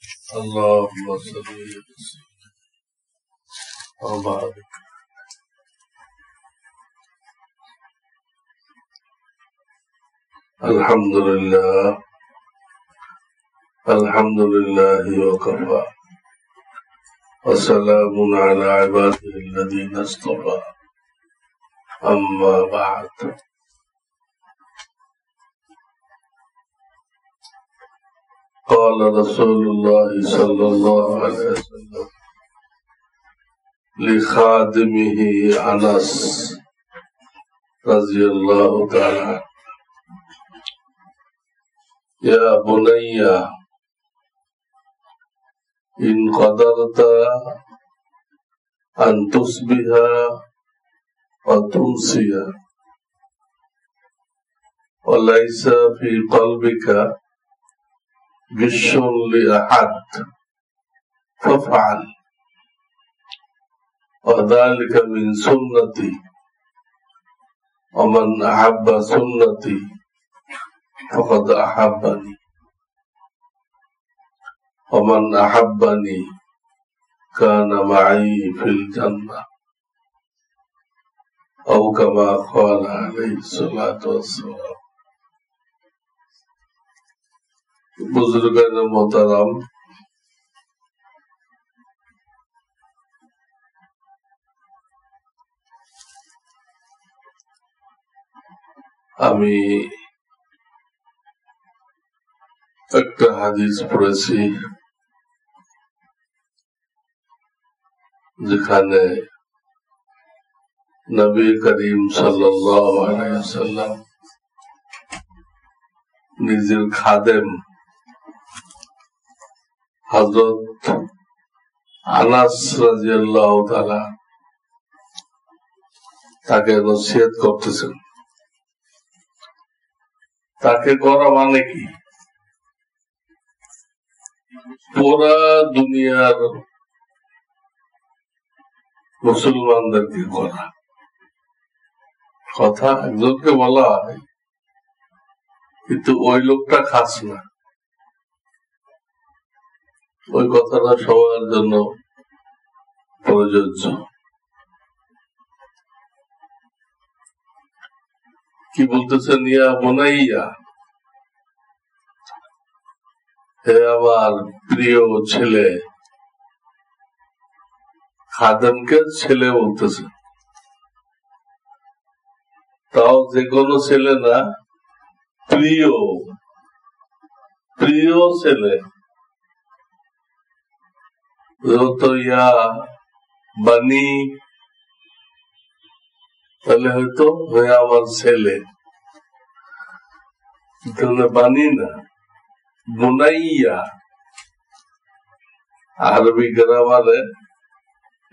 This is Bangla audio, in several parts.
اللهم صل وسلم وبارك. الحمد لله وكفى وسلام على عباده الذين اصطفى. أما بعد. قال رسول الله صلى الله عليه وسلم لخادمه أنس رضي الله تعالى: يا بني إن قدرت أن تصبح وتمسي وليس في قلبك غش لأحد فافعل، وذلك من سنتي، ومن أحب سنتي فقد أحبني، ومن أحبني كان معي في الجنة، أو كما قال عليه الصلاة والسلام. बुजुर्गान मोहतरम, আমি একটা হাদিস পড়েছি যেখানে নবী করিম সাল্লাল্লাহু আলাইহি ওয়াসাল্লাম নিজের খাদেম হযরত আনাস রাদিয়াল্লাহু তাআলা তাকে নসিহত করতেছেন। তাকে করা মানে কি? পুরা দুনিয়ার মুসলমানদেরকে করা। কথা একজনকে বলা হয়, কিন্তু ওই লোকটা খাস না। ওই কথাটা সবার জন্য প্রযোজ্য। কি বলতেছেন? ইয়া বুনাইয়া, হে আমার প্রিয় ছেলে। খাদেমকে ছেলে বলতেছে, তাও যে কোনো ছেলে না, প্রিয় প্রিয় ছেলে। তো ইয়া বানি, তাহলে হয়তো হয়ে আমার ছেলে, বানি না, বুনাইয়া। আরবি গ্রামারে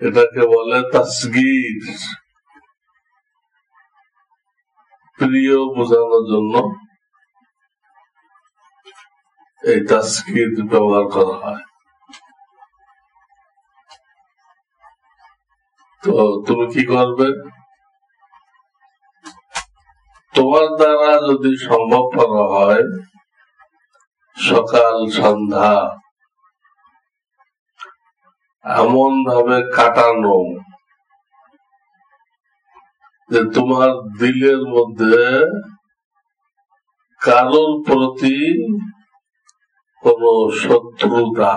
এটাকে বলে তাসগীর। প্রিয় বোঝানোর জন্য এই তাসগীর ব্যবহার করা হয়। তো তুমি কি করবে? তোমার দ্বারা যদি সম্ভব করা হয়, সকাল সন্ধ্যা এমন ভাবে কাটানো যে তোমার দিলের মধ্যে কারোর প্রতি কোন শত্রুতা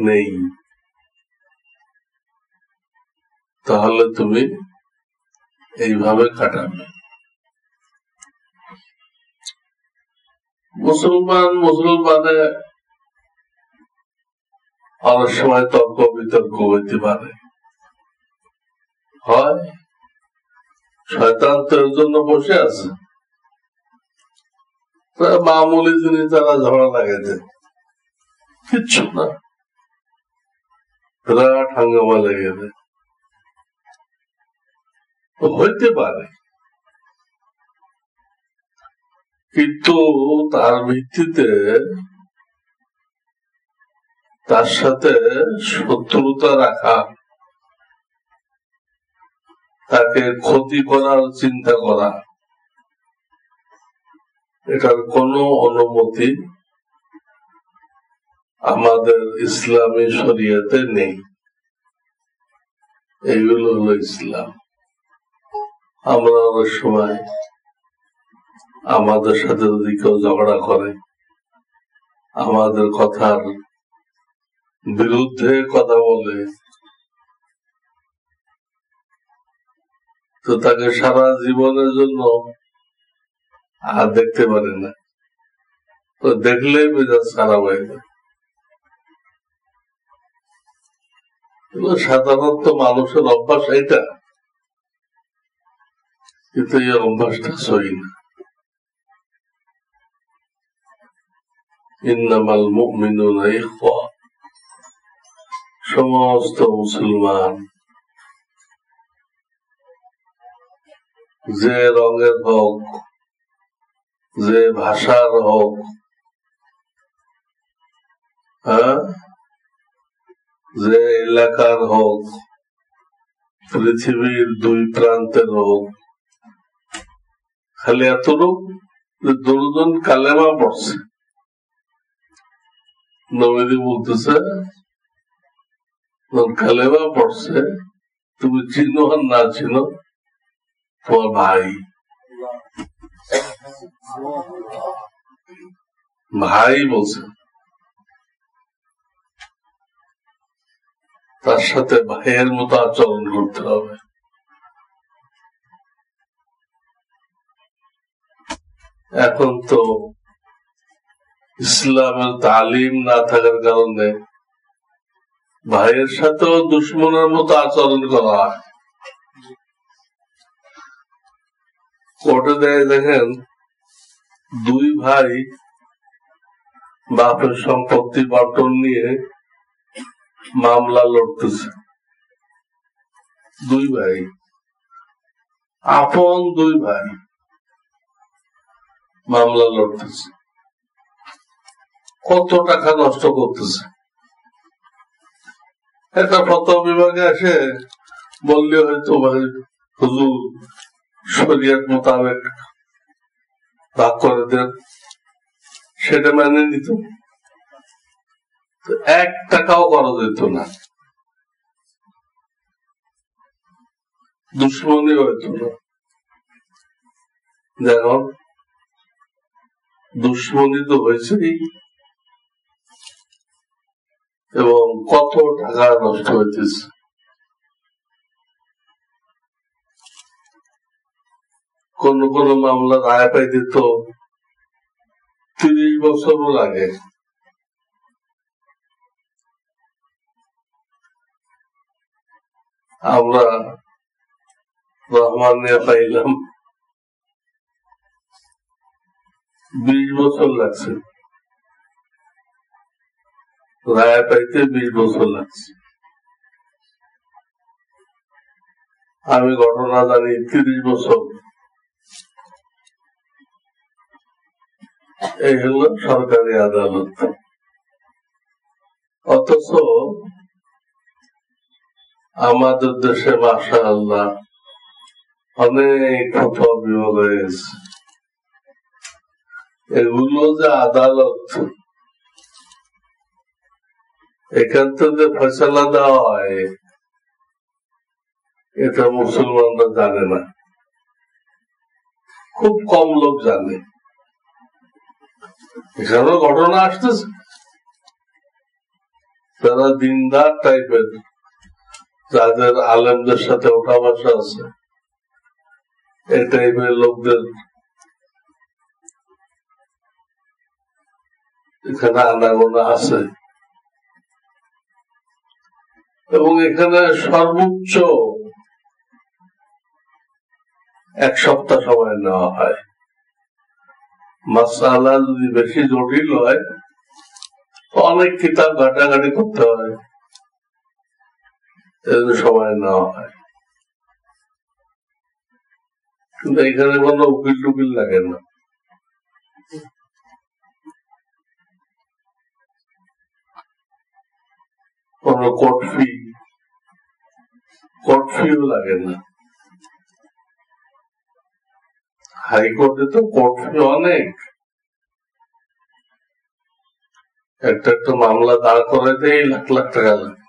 নেই, তাহলে তুমি এইভাবে কাটাবে। মুসলমানে অনেক সময় তর্ক বিতর্ক হইতে পারে, হয় শয়তান তো এর জন্য বসে আছে। মামুলি জিনিস তারা ঝগড়া লাগাইছে, কিচ্ছু না, বিরাট হাঙ্গামা লেগেছে, হইতে পারে। কিন্তু তার ভিত্তিতে তার সাথে শত্রুতা রাখা, তাকে ক্ষতি করার চিন্তা করা, এটার কোনো অনুমতি আমাদের ইসলামী শরীয়তে নেই। এগুলো হলো ইসলাম। আমরা অনেক সময় আমাদের সাথে যদি কেউ ঝগড়া করে, আমাদের কথার বিরুদ্ধে কথা বলে, তো তাকে সারা জীবনের জন্য আর দেখতে পারে না, তো দেখলেই মেজাজ খারাপ হয়ে যায়। সাধারণত মানুষের অভ্যাস এটা, কিন্তু এই অভ্যাসটা সহি না। ইন্নামাল মুমিনুনা ইখওয়া, সমস্ত মুসলমান যে রঙের হোক, যে ভাষার হোক, যে এলাকার হোক, পৃথিবীর দুই প্রান্তের হোক, খালি এতটুক যে দুজন কালেমা পড়ছে। নবীজি বলতেছে কালেমা পড়ছে, তুমি চিনো আর না চিনো, তোমার ভাই ভাই বলছে, তার সাথে ভাইয়ের মতো আচরণ করতে হবে। এখন তো ইসলামের তালিম না থাকার কারণে ভাইয়ের সাথেও দুশ্মনের মতো আচরণ করা হয়। কোর্টে দেয় দেখেন, দুই ভাই বাপের সম্পত্তি বন্টন নিয়ে মামলা লড়তেছে। দুই ভাই, আপন দুই ভাই মামলা লড়তেছে, কত টাকা নষ্ট করতেছে। একটা ফতোয়া বিভাগে এসে বললে হয়তো ভাই হুজুর শরিয়ত মোতাবেক ভাগ করে দেন, সেটা মেনে নিত, 1 টাকাও করা যেত না, দুশ্মনী হইত না। দেখুন, দুশ্মনী তো হয়েছেই, এবং কত টাকা নষ্ট হইতেছে। কোন কোন মামলা রায় পাইতে তো 30 বছরও লাগে। আমরা রহমান নিয়ে পাইলাম 20 বছর লাগছে, রায় পাইতে 20 বছর লাগছে। আমি ঘটনা জানি 30 বছর। এই হল সরকারি আদালত। অথচ আমাদের দেশে মাশাআল্লাহ অনেক ফতোয়া বিভাগ হয়ে গেছে। এগুলো যে আদালত, এখান থেকে ফয়সালা দেওয়া হয়, এটা মুসলমানরা জানে না, খুব কম লোক জানে। এখানেও ঘটনা আসতেছে, যারা দিনদার টাইপের, যাদের আলেমদের সাথে ওঠা বসা আছে, এই টাইপের লোকদের এখানে আনাগোনা আছে। এবং এখানে সর্বোচ্চ 1 সপ্তাহ সময় নেওয়া হয়। মাসআলা যদি বেশি জটিল হয়, অনেক কিতাব ঘাটাঘাটি করতে হয়, সময় নেওয়া হয়। কিন্তু এখানে কোনো উকিল টুকিল লাগে না। কোন কোর্ট ফিও লাগে না। হাইকোর্টে তো কোর্ট ফি অনেক, একটা মামলা দাঁড় করাইতে লাখ লাখ টাকা লাগে।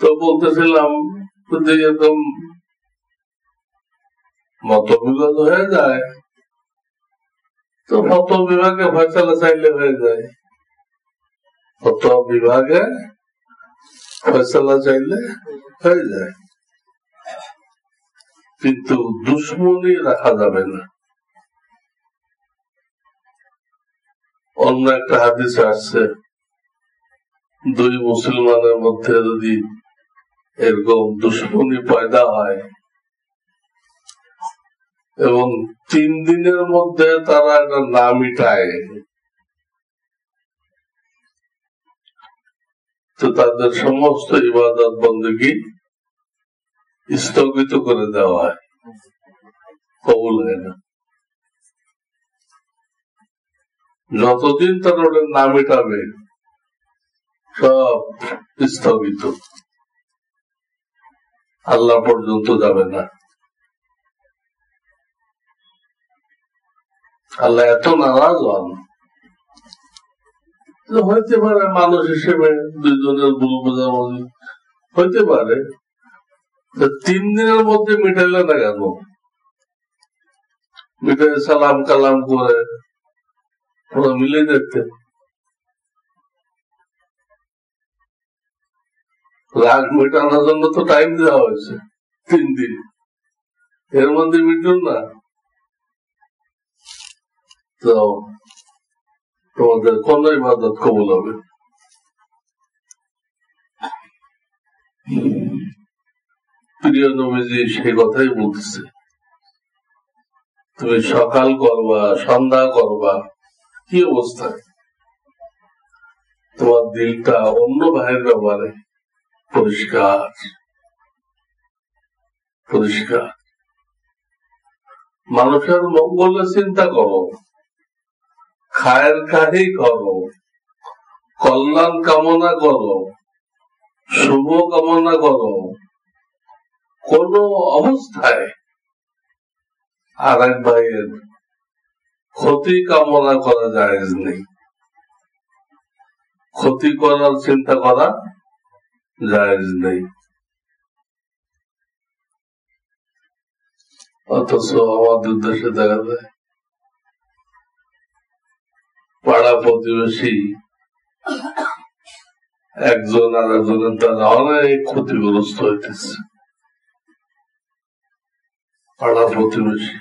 তো বলতেছিলাম যদি এরকম মতবিবাদ হয়ে যায় তো ফতোয়া বিভাগে ফয়সালা চাইলে হয়ে যায়, ফতোয়া বিভাগে ফয়সালা চাইলে হয়ে যায়, কিন্তু দুশ্মনী রাখা যাবে না। অন্য একটা হাদিসে আসছে, দুই মুসলমানের মধ্যে যদি এরকম দুশ্মনী পয়দা হয় এবং 3 দিনের মধ্যে তারা এটা না মিটায় তো তাদের সমস্ত ইবাদত বন্দেগী স্থগিত করে দেওয়া হয়, কবুল হয় না। যতদিন তারা ওটা না মিটাবে সব স্থগিত, আল্লাহ পর্যন্ত যাবে না। আল্লাহ এত নারাজ হন, হইতে পারে মানুষ হিসেবে দুইজনের ভুল বোঝাবুঝি হইতে পারে, 3 দিনের মধ্যে মিটাইলে না কেন? মিটাই সালাম কালাম করে ওরা মিলে দেখতে, রাগ মেটানোর জন্য তো টাইম দেওয়া হয়েছে 3 দিন, এর মধ্যে মিটুন না তো তোমাদের কোন ইবাদত কবুল হবে? প্রিয় নবীজি সেই কথাই বলতেছে, তুমি সকাল করবা সন্ধ্যা করবা, কি অবস্থা তোমার দিলটা অন্য ভাইয়ের ব্যাপারে পরিষ্কার পরিষ্কার। মানুষের মঙ্গলের চিন্তা করো, খায়ের কাহি করো, কল্যাণ কামনা করো, শুভ কামনা করো, কোন অবস্থায় আর এক ভাইয়ের ক্ষতি কামনা করা জায়েজ নেই, ক্ষতি করার চিন্তা করা জায়েজ নেই। অথচ আমাদের দেশে দেখা যায় পাড়া প্রতিবেশী একজন আর একজনের দ্বারা অনেক ক্ষতিগ্রস্ত হইতেছে। পাড়া প্রতিবেশী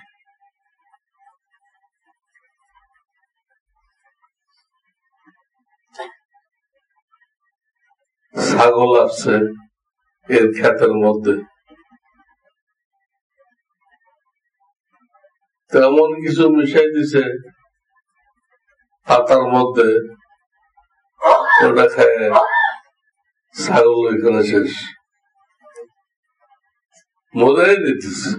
ছাগল আসছে এর ক্ষেতের মধ্যে, তেমন কিছু মিশাই দিছে পাতার মধ্যে, ওটা খেয়ে ছাগল এখানে শেষ, মজাই দিতেছে।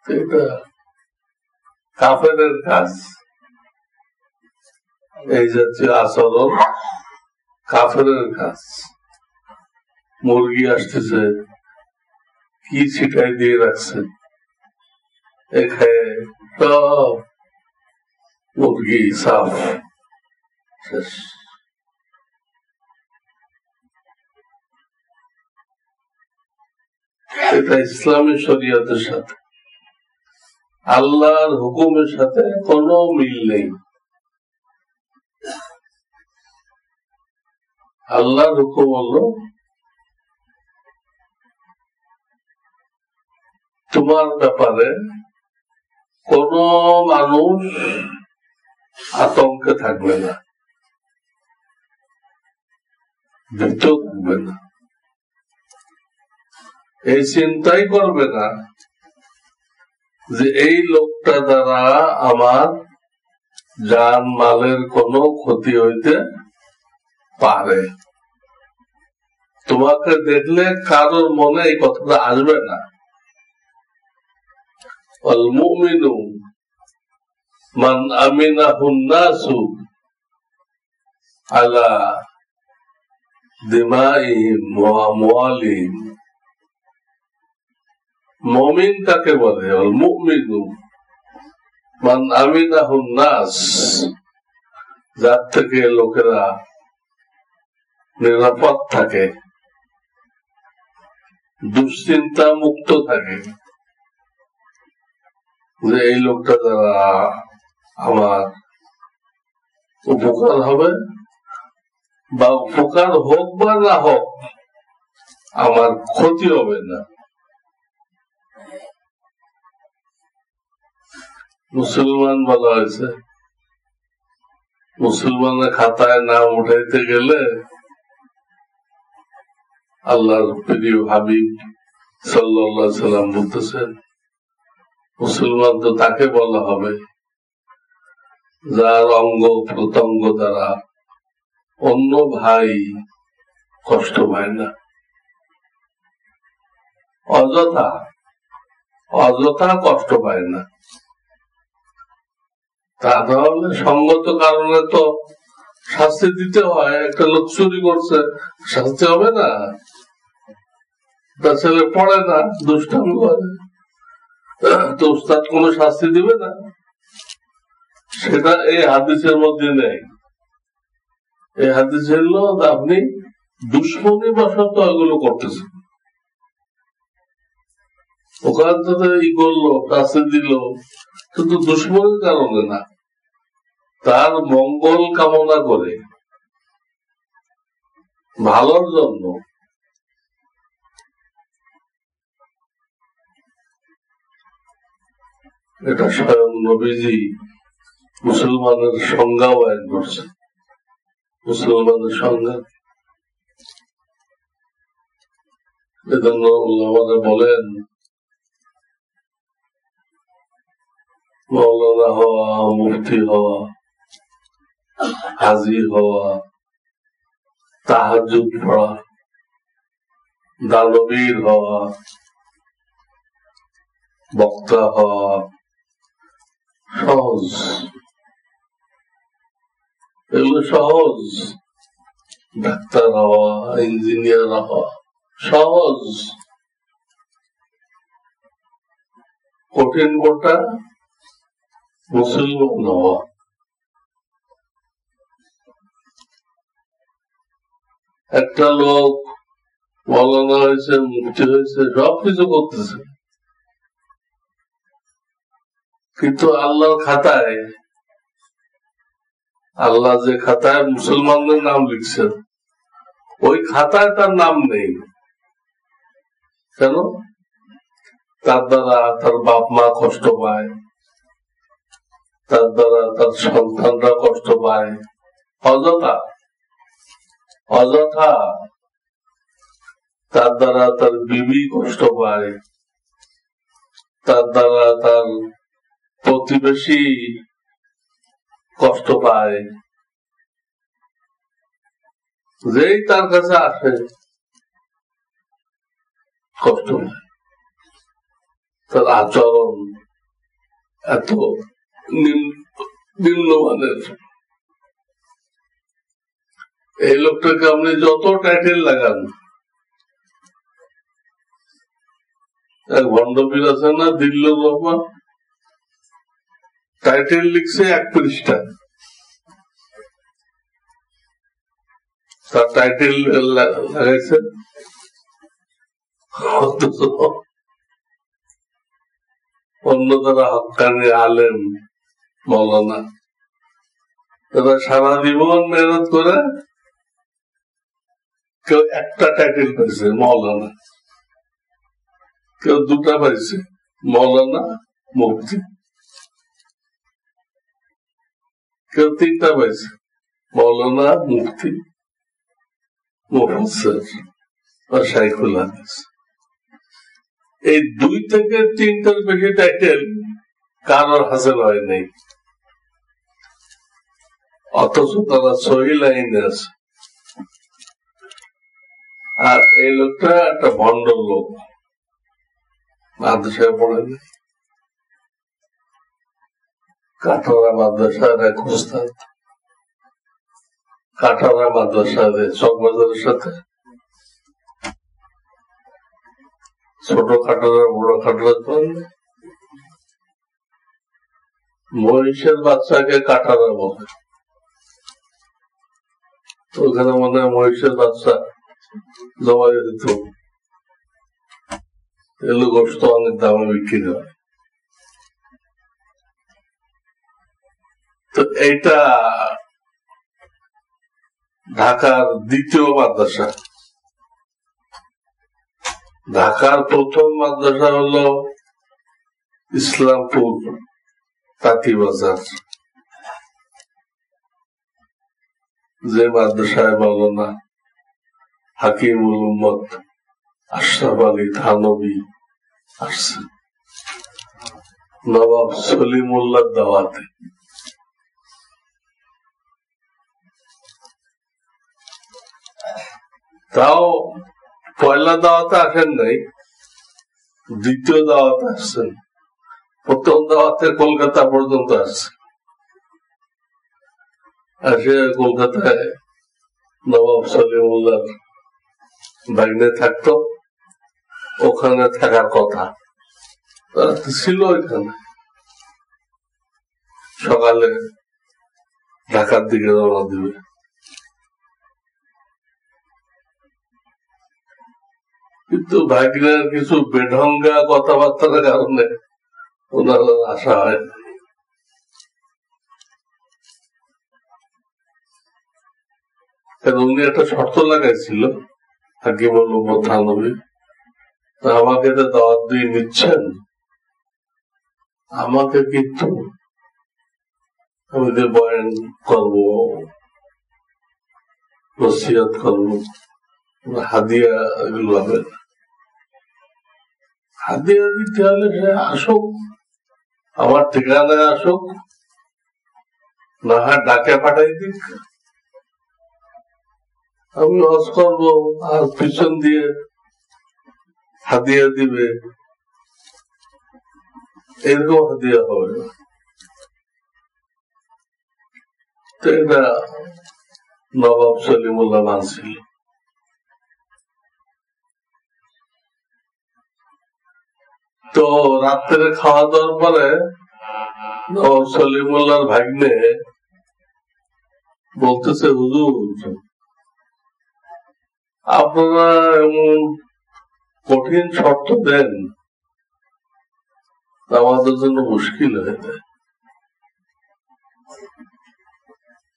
এটা কাফেরের কাজ, এই জাতীয় আচরণ কাফেরের কাজ। মুরগি আসতেছে, কি ছিটাই দিয়ে রাখছে, সব মুরগি সাফ শেষ। এটা ইসলামী শরীয়তের সাথে আল্লাহর হুকুমের সাথে কোনো মিল নেই। আল্লাহর হুকুম হলো তোমার ব্যাপারে কোন মানুষ আতঙ্কে থাকবে না, ভীত থাকবে না, এই চিন্তাই করবে না যে এই লোকটা দ্বারা আমার জান মালের কোনো ক্ষতি হইতে পারে। তোমাকে দেখলে কারোর মনে এই কথাটা আসবে না। আল মুমিনু মান আমিনাহুন নাসু আলা দিমাইহিম ওয়া আমওয়ালিহিম। মুমিন কাকে বলে? আল মুমিনু মান আমিনাহুন নাস, যার থেকে লোকেরা নিরাপদ থাকে, দুশ্চিন্তা মুক্ত থাকে, যে এই লোকটা দ্বারা আমার উপকার হবে, বা উপকার হোক বা না হোক আমার ক্ষতি হবে না। মুসলমান বলা হয়েছে, মুসলমানের খাতায় নাম উঠাইতে গেলে আল্লাহর প্রিয় হাবিব সাল্লাল্লাহু আলাইহি সাল্লাম বলতেছেন, মুসলমান তো তাকে বলা হবে যার অঙ্গ প্রত্যঙ্গ দ্বারা অন্য ভাই কষ্ট পায় না, অযথা অযথা কষ্ট পায় না। তাহলে সঙ্গত কারণে তো শাস্তি দিতে হয়। একটা লোক চুরি করছে, শাস্তি হবে না? তার ছেলে পড়ে না, দুষ্টামি করে, তো উস্তাদ কোন শাস্তি দিবে না? সেটা এই হাদিসের মধ্যে নেই। এই হাদিস হলো আপনি দুশ্মনী বশত এগুলো করতেছেন, ওখান থেকে ই করলো, শাস্তি দিল, কিন্তু দুশ্মনীর কারণে না, তার মঙ্গল কামনা করে, ভালোর জন্য। এটা স্বয়ং নবীজি মুসলমানের সংজ্ঞা বয়ান করছে। মুসলমানের সংজ্ঞা এজন্য ওলামারা বলেন, মৌলানা হওয়া, মুফতি হওয়া, হাজি হওয়া, তাহাজ্জুদ পড়া, দানবীর হওয়া, বক্তা হওয়া সহজ, এগুলো সহজ। ডাক্তার হওয়া, ইঞ্জিনিয়ার হওয়া সহজ। কঠিন কোটা মুসলমান হওয়া। একটা লোক মৌলানা হয়েছে, মুফতি হয়েছে, সবকিছু করতেছে, কিন্তু আল্লাহর খাতায়, আল্লাহ যে খাতায় মুসলমানদের নাম লিখছেন, ওই খাতায় তার নাম নেই। কেন? তার দ্বারা তার বাপ মা কষ্ট পায়, তার দ্বারা তার সন্তানরা কষ্ট পায়, অযথা অযথা। তার দ্বারা তার বিবি কষ্ট পায়, তার দ্বারা তার প্রতিবেশী কষ্ট পায়, যেই তার কাছে আসে কষ্ট পায়। তার আচরণ এত নিম্নমানের। এই লোকটাকে আপনি যত টাইটেল লাগান, এক ভণ্ডপীর আছে না দিল্লুর রহমান, টাইটেল লিখছে 1 পৃষ্ঠা, তার টাইটেল লাগাইছে অন্য তারা হক্কানি আলেম মৌলানা, তারা সারা জীবন মেহনত করে কেউ একটা টাইটেল পাইছে মৌলানা, কেউ 2টা পাইছে মৌলানা মুফতি, কেউ 3টা পাইছে মৌলানা মুফতি মুফাসসির বা শাইখুল হাদিস। এই 2 থেকে 3টার বেশি টাইটেল কারোর হাসিল হয় নাই, অথচ তারা সহি লাইনে আছে। আর এই লোকটা একটা ভণ্ড লোক, মাদ্রাসায় পড়েনি, কাঠারা মাদ্রাসার এক উস্তাদ, কাঠারা মাদ্রাসার চকবাজারের সাথে ছোট খাটারা বড় খাটারা মহিষের বাচ্চাকে কাটারা বলে। ওখানে মনে হয় মহিষের বাচ্চা জবাই দিত, এগুলো গোষ্ঠ অনেক দামে বিক্রি হয়। তো এইটা ঢাকার দ্বিতীয় মাদ্রাসা। ঢাকার প্রথম মাদ্রাসা হলো ইসলামপুর তাঁতীবাজার, যে মাদ্রাসায় মাওলানা হাকিমুল উম্মত আশরাফ আলী থানভী আসছে নবাব সলিমুল্লাহ দাওয়াতে। তাও পয়লা দাওয়াতে আসেন নাই, দ্বিতীয় দাওয়াতে আসছেন। প্রথম দাওয়াতে কলকাতা পর্যন্ত আসছে, আসে কলকাতায় নবাব সলিমুল্লাহ ভাগ্নে থাকতো, ওখানে থাকার কথা ছিল। ওইখানে সকালে ঢাকার দিকে রওনা দিবে। কিন্তু ভাগ্নের কিছু বেঢঙ্গা কথাবার্তার কারণে ওনার আশা হয়। উনি একটা শর্ত লাগাইছিল হাকিমুল উম্মত থানভী, আমাকে তো দাওয়াত দিয়ে নিচ্ছেন, আমাকে কিন্তু আমি যে বয়ান করবো, নসিহত করবো, হাদিয়া এগুলো হবে না। হাদিয়া দিতে হলে সে আসুক, আমার ঠিকানায় আসুক, না হয় ডাকে পাঠাই দিক, আমি হজ করবো, আর পিছন দিয়ে হাদিয়া দিবে, এরকম হাদিয়া হবে না। তো এটা নবাব সলিমুল্লাহ মানছিল। তো রাত্রে খাওয়া দাওয়ার পরে নবাব সলিমুল্লাহর ভাগ্নে বলতেছে, হুজুর আপনারা এমন কঠিন শর্ত দেন, আমাদের জন্য মুশকিল হয়ে যায়।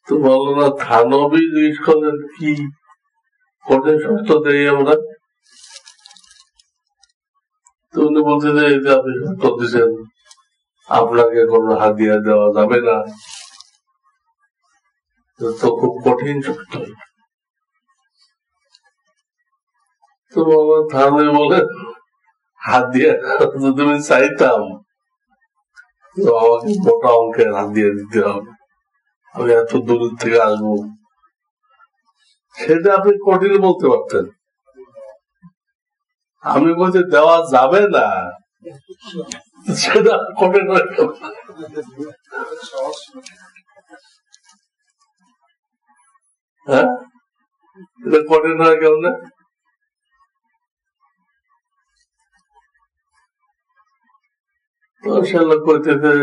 তো মাওলানা থানভী জিজ্ঞেস করলেন, কি কঠিন শর্ত দেই আমরা? তো উনি বলতে যে আপনি শর্ত দিচ্ছেন আপনাকে কোনো হাদিয়া দেওয়া যাবে না, তো খুব কঠিন শর্ত। তো মাওলানা থানভী বলেন, হাদিয়া যদি আমি চাইতাম তো আমাকে মোটা অঙ্কের হাদিয়া দিতে হবে, আমি এত দূর থেকে আসবো, সেটা আপনি কঠিন বলতে পারতেন। আমি বলছি দেওয়া যাবে না, সেটা কঠিন হয়ে গেল। হ্যাঁ, এটা কঠিন হয়ে গেল না? সে লোক কইতেছে,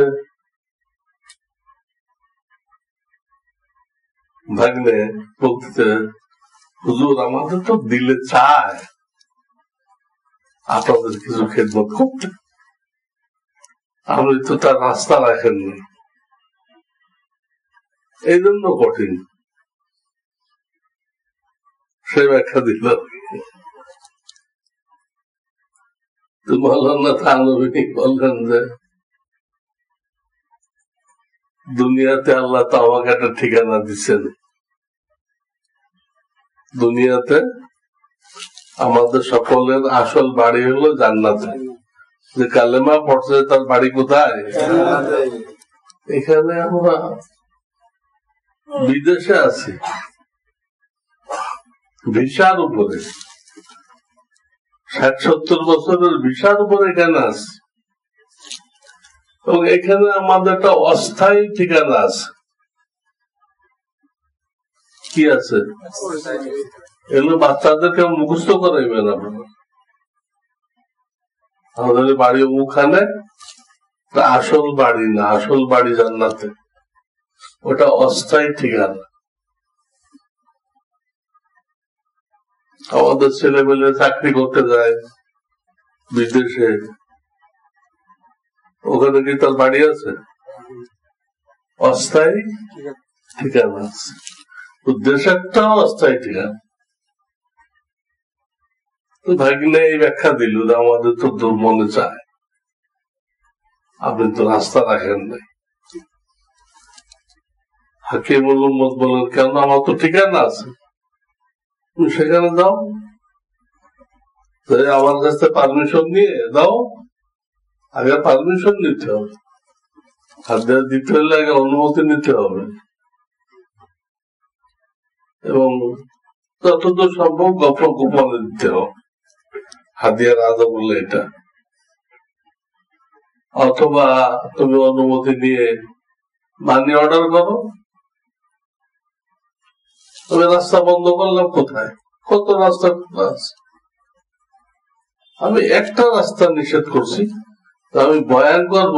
ভাগ্নে বলতেছে, হুজুর আমাদের তো দিলে চায় আপনাদের কিছু খেদমত করতে, আপনি তো তার রাস্তা রাখেননি, এই জন্য কঠিন। সে ব্যাখ্যা দিল। তো মাওলানা থানভী বললেন যে দুনিয়াতে আল্লাহ তো আমাকে একটা ঠিকানা দিচ্ছেন, দুনিয়াতে আমাদের সকলের আসল বাড়ি হলো জান্নাতে। যে কালেমা পড়ছে তার বাড়ি কোথায়? এখানে আমরা বিদেশে আছি, ভিসার উপরে, 60-70 বছরের ভিসার উপরে এখানে আছি, এবং এখানে আমাদের একটা অস্থায়ী ঠিকানা আছে। কি আছে? এগুলো বাচ্চাদেরকে মুখস্থ করাইবেন আপনারা। আমাদের বাড়ি ওখানে, আসল বাড়ি না, আসল বাড়ি জান্নাতে, ওটা অস্থায়ী ঠিকানা। আমাদের ছেলে মেলে চাকরি করতে যায় বিদেশে, ওখানে কি তার বাড়ি আছে? অস্থায়ী ঠিকানা আছে। দেশেরটাও অস্থায়ী ঠিকানা। তো ভাগ্নে এই ব্যাখ্যা দিল যে আমাদের তো দুর্মনে চায়, আপনি তো রাস্তা রাখেন নাই। হাকিমুল উম্মত বলেন, কেন? আমার তো ঠিকানা আছে, তুমি সেখানে যাও, আমার কাছে পারমিশন নিয়ে দাও। আগে পারমিশন নিতে হবে, খাদ্য দিতে হলে আগে অনুমতি নিতে হবে, এবং যতদূর সম্ভব গোপনে দিতে হবে। হাদিয়ার আদা বললে এটা। অথবা তুমি অনুমতি নিয়ে মানি অর্ডার করো। তবে রাস্তা বন্ধ করলাম কোথায়? কত রাস্তা খোলা আছে। আমি একটা রাস্তা নিষেধ করছি, আমি বয়ান করব,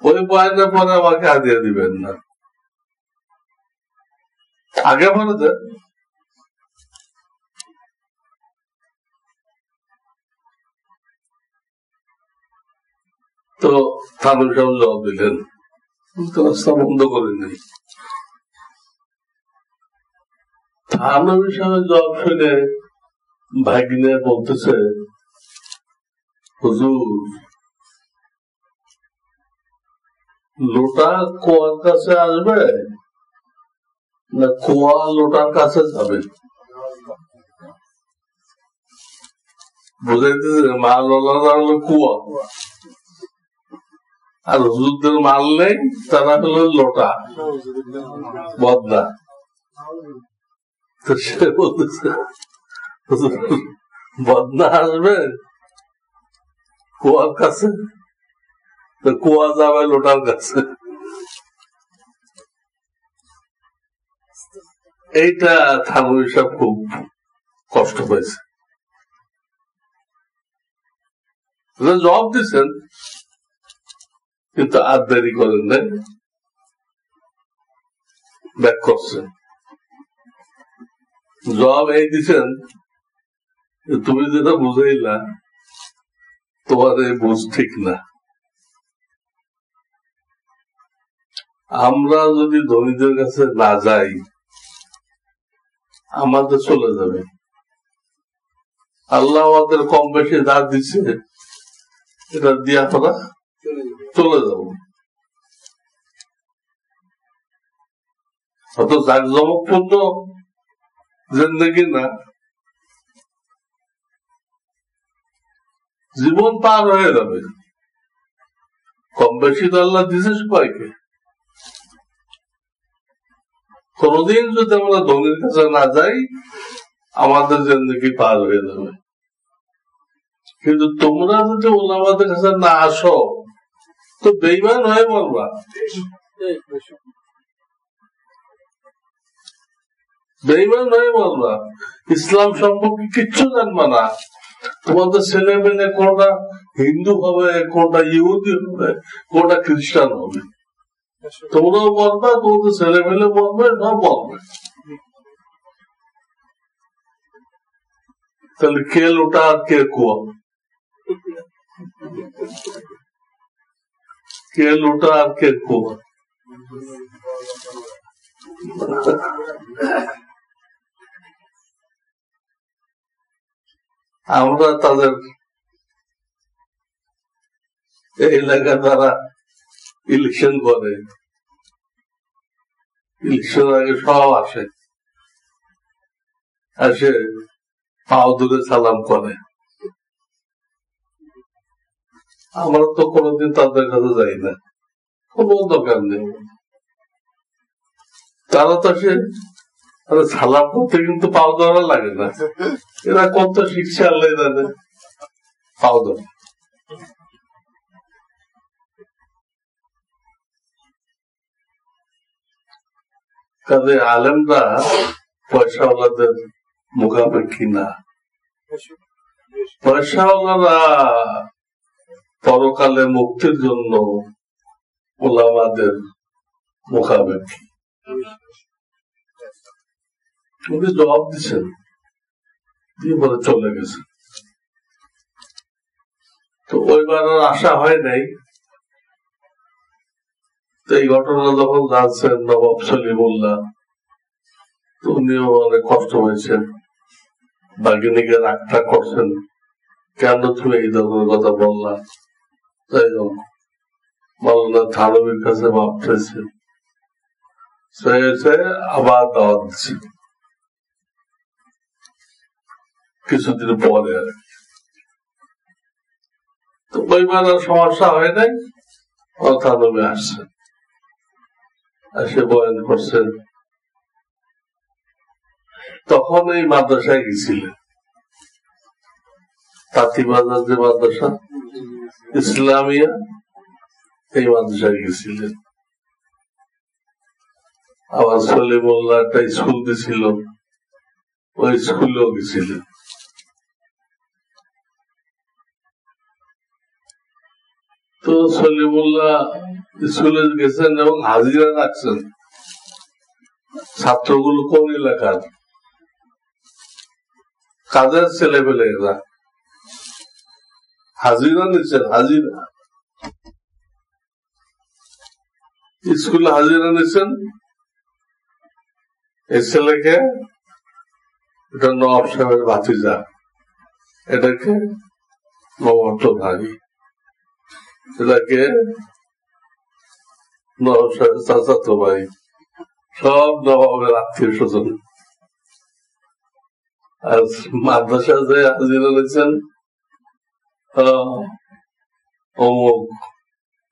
ওই বয়ানের পরে আমাকে হাদিয়া দিবেন না, আগে বলে দেন। তো থানবী সাহেব জবাব দিলেন, তো রাস্তা বন্ধ করেনি। থানবী সাহেবের জবাব শুনে ভাগ্নে বলতেছে, হুজুর, লোটা কুয়ার কাছে আসবে না কুয়া লোটার কাছে যাবে? বুঝাইতেছে মাল হলো কুয়া, আর হুজুরদের মাল নেই, তারা হলো লোটা, বদনা। তো সে বলতেছে, বদনা আসবে কুয়ার কাছে, তো কুয়া যাবে লোটার কাছে। এইটা থানবী সাহেব খুব কষ্ট পেয়েছে। জবাব দিচ্ছেন, কিন্তু আর দেরি করেন নাই, ব্যাক করছেন। জবাব এই দিচ্ছেন, তুমি যেটা বুঝাইলা তোমার এই বুঝ ঠিক না। আমরা যদি ধনীদের কাছে না যাই, আমাদের চলে যাবে। আল্লাহ আমাদের কম বেশি যা দিচ্ছে, এটা দিয়ে আমরা চলে যাব। অত জাঁকজমকপূর্ণ জিন্দেগি না, জীবন পার হয়ে যাবে। কম বেশি তো আল্লাহ দিছে সবাইকে। কোনদিন যদি আমরা ধনীর কাছে না যাই, আমাদের জিন্দেগি পার হয়ে যাবে। কিন্তু তোমরা যদি ওলামাদের কাছে না আসো, তো বেঈমান হয়ে মরবা। বেঈমান হয়ে মরবা, ইসলাম সম্পর্কে কিচ্ছু জানবা না। তোমাদের ছেলে মেয়ে কোনটা হিন্দু হবে, কোনটা ইহুদি হবে, কোনটা খ্রিস্টান হবে। তোমরাও মরবা, তোমাদের ছেলে মেয়ে মরবে, সব মরবে। তাহলে কে লোটা আর কে কুয়া? কে লোটা আর কে কুয়া? আমরা তাদের এই এলাকা দ্বারা ইলেকশন করে, ইলেকশন আগে সব আসে পাও দূরে সালাম করে। আমরা তো কোনোদিন তাদের কাছে যাই না, কোন দরকার নেই। তারা তো সে সালাম করতে কিন্তু পাও ধরা লাগে না। এরা কত শিখছে আল্লাহ জানে, পাও ধরা। কাজে আলেমরা পয়সাওয়ালাদের মুখাপেক্ষী না। পয়সাওয়ালারা পরকালে মুক্তির জন্য ওলামাদের মুখাপেক্ষী। উনি জবাব দিচ্ছেন, দিয়ে পরে চলে গেছে। তো ওইবার আর আশা হয় নাই। তো এই ঘটনা যখন জানছেন নবাব সলিমুল্লাহ, উনিও অনেক কষ্ট হয়েছেন, বাগিনীকে রাগটা করছেন, কেন তুমি এই ধরনের কথা বললা। যাই হোক, মাওলানা থানভীর কাছে মাপ চাইছে, আবার দাওয়াত দিচ্ছে কিছুদিন পরে। আর তো ওইবার আর সমস্যা হয় নাই। থানভী আসছে, এসে বয়ান করছেন। তখন এই মাদ্রাসায় গেছিলেন, তাঁতিবাজার যে মাদ্রাসা ইসলামিয়া, এই মাদ্রাসায় গেছিলেন। আবার সলিমুল্লাহ একটা স্কুল দিছিল, ওই স্কুলেও গেছিলেন। তো সলিমুল্লাহ স্কুলে গেছেন এবং হাজিরা রাখছেন। ছাত্রগুলো কোন এলাকার, কাজের ছেলে পেলে এরা, হাজিরা নিচ্ছেন। হাজিরা স্কুলে হাজিরা নিচ্ছেন। এই ছেলেকে, এটা নবাব সাহেবের ভাতিজা, এটাকে নবাব ভাই, এটাকে নবাব সাহেবের চাচাতো ভাই, সব নবাবের আত্মীয় স্বজন। আর মাদ্রাসা যে হাজিরা নিচ্ছেন, অমুক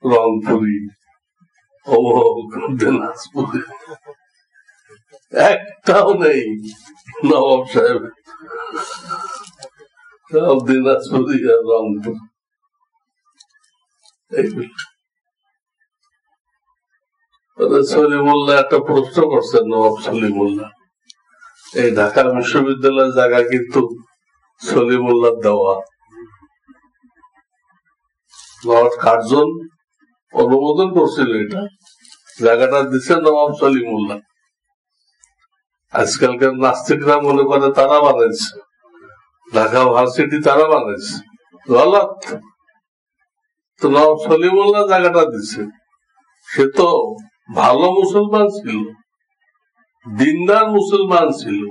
রংপুরি, অমুক দিনাজপুরি, একটাও নেই নবাব সাহেব, সব দিনাজপুরি আর রংপুর। সলিমুল্লাহ একটা প্রশ্ন করছেন, নবাব সলিমুল্লাহ, এই ঢাকা বিশ্ববিদ্যালয়ের জায়গা কিন্তু সলিমুল্লাহ দেওয়া, লর্ড কার্জন অনুমোদন করছিল, এটা জায়গাটা দিচ্ছে নবাব সলিমুল্লাহ। আজকালকার নাস্তিকরা মনে করে তারা বানাইছে, ঢাকা ভার্সিটি তারা বানাইছে, গলত। তো নবাব সলিমুল্লাহ জায়গাটা দিচ্ছে, সে তো ভালো মুসলমান ছিল, দিনদার মুসলমান ছিল।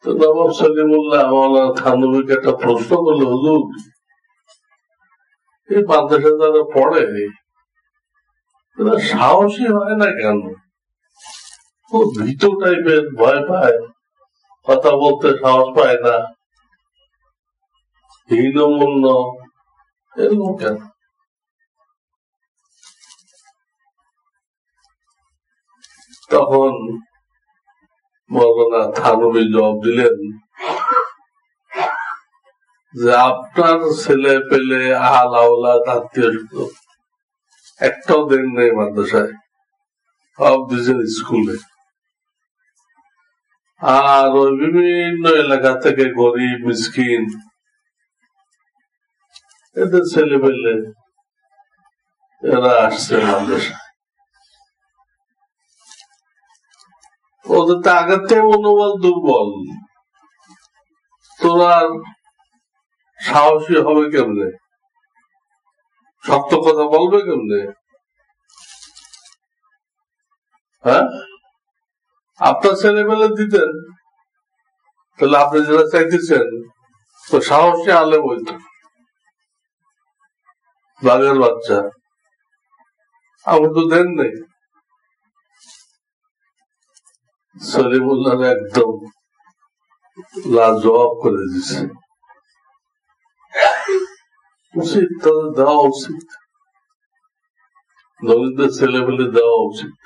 তো নবাব সলিমুল্লাহ মাওলানা থানভীকে একটা প্রশ্ন করলো, হুজুর এই মাদ্রাসা যারা পড়ে এরা সাহসী হয় না কেন? খুব ভীতু টাইপের, ভয় পায়, কথা বলতে সাহস পায় না, হীনমন্য, এরকম কেন? তখন মাওলানা থানভী জবাব দিলেন যে আপনার ছেলে পেলে আল আওলাদ আত্মীয় স্বজন একটাও দেন নেই মাদ্রাসায়, সব দিয়েছেন স্কুলে। আর ওই বিভিন্ন এলাকা থেকে গরিব মিসকিন এদের ছেলে পেলে এরা আসছে মাদ্রাসায়। ওদের তো আগের থেকে মনোবল দুর্বল, তোরা সাহসী হবে কেমনে, শক্ত কথা বলবে কেমনে? হ্যাঁ, আপনার ছেলেবেলে দিতেন, তাহলে আপনি যেটা চাইতেছেন তো সাহসী আলেম হইত, বাঘের বাচ্চা। আমার তো দেন নেই। সলিমুল্লাহ একদম লাজবাব করে দিচ্ছে, উচিত তাদের দেওয়া উচিত, দলিতদের ছেলে পেলে দেওয়া উচিত,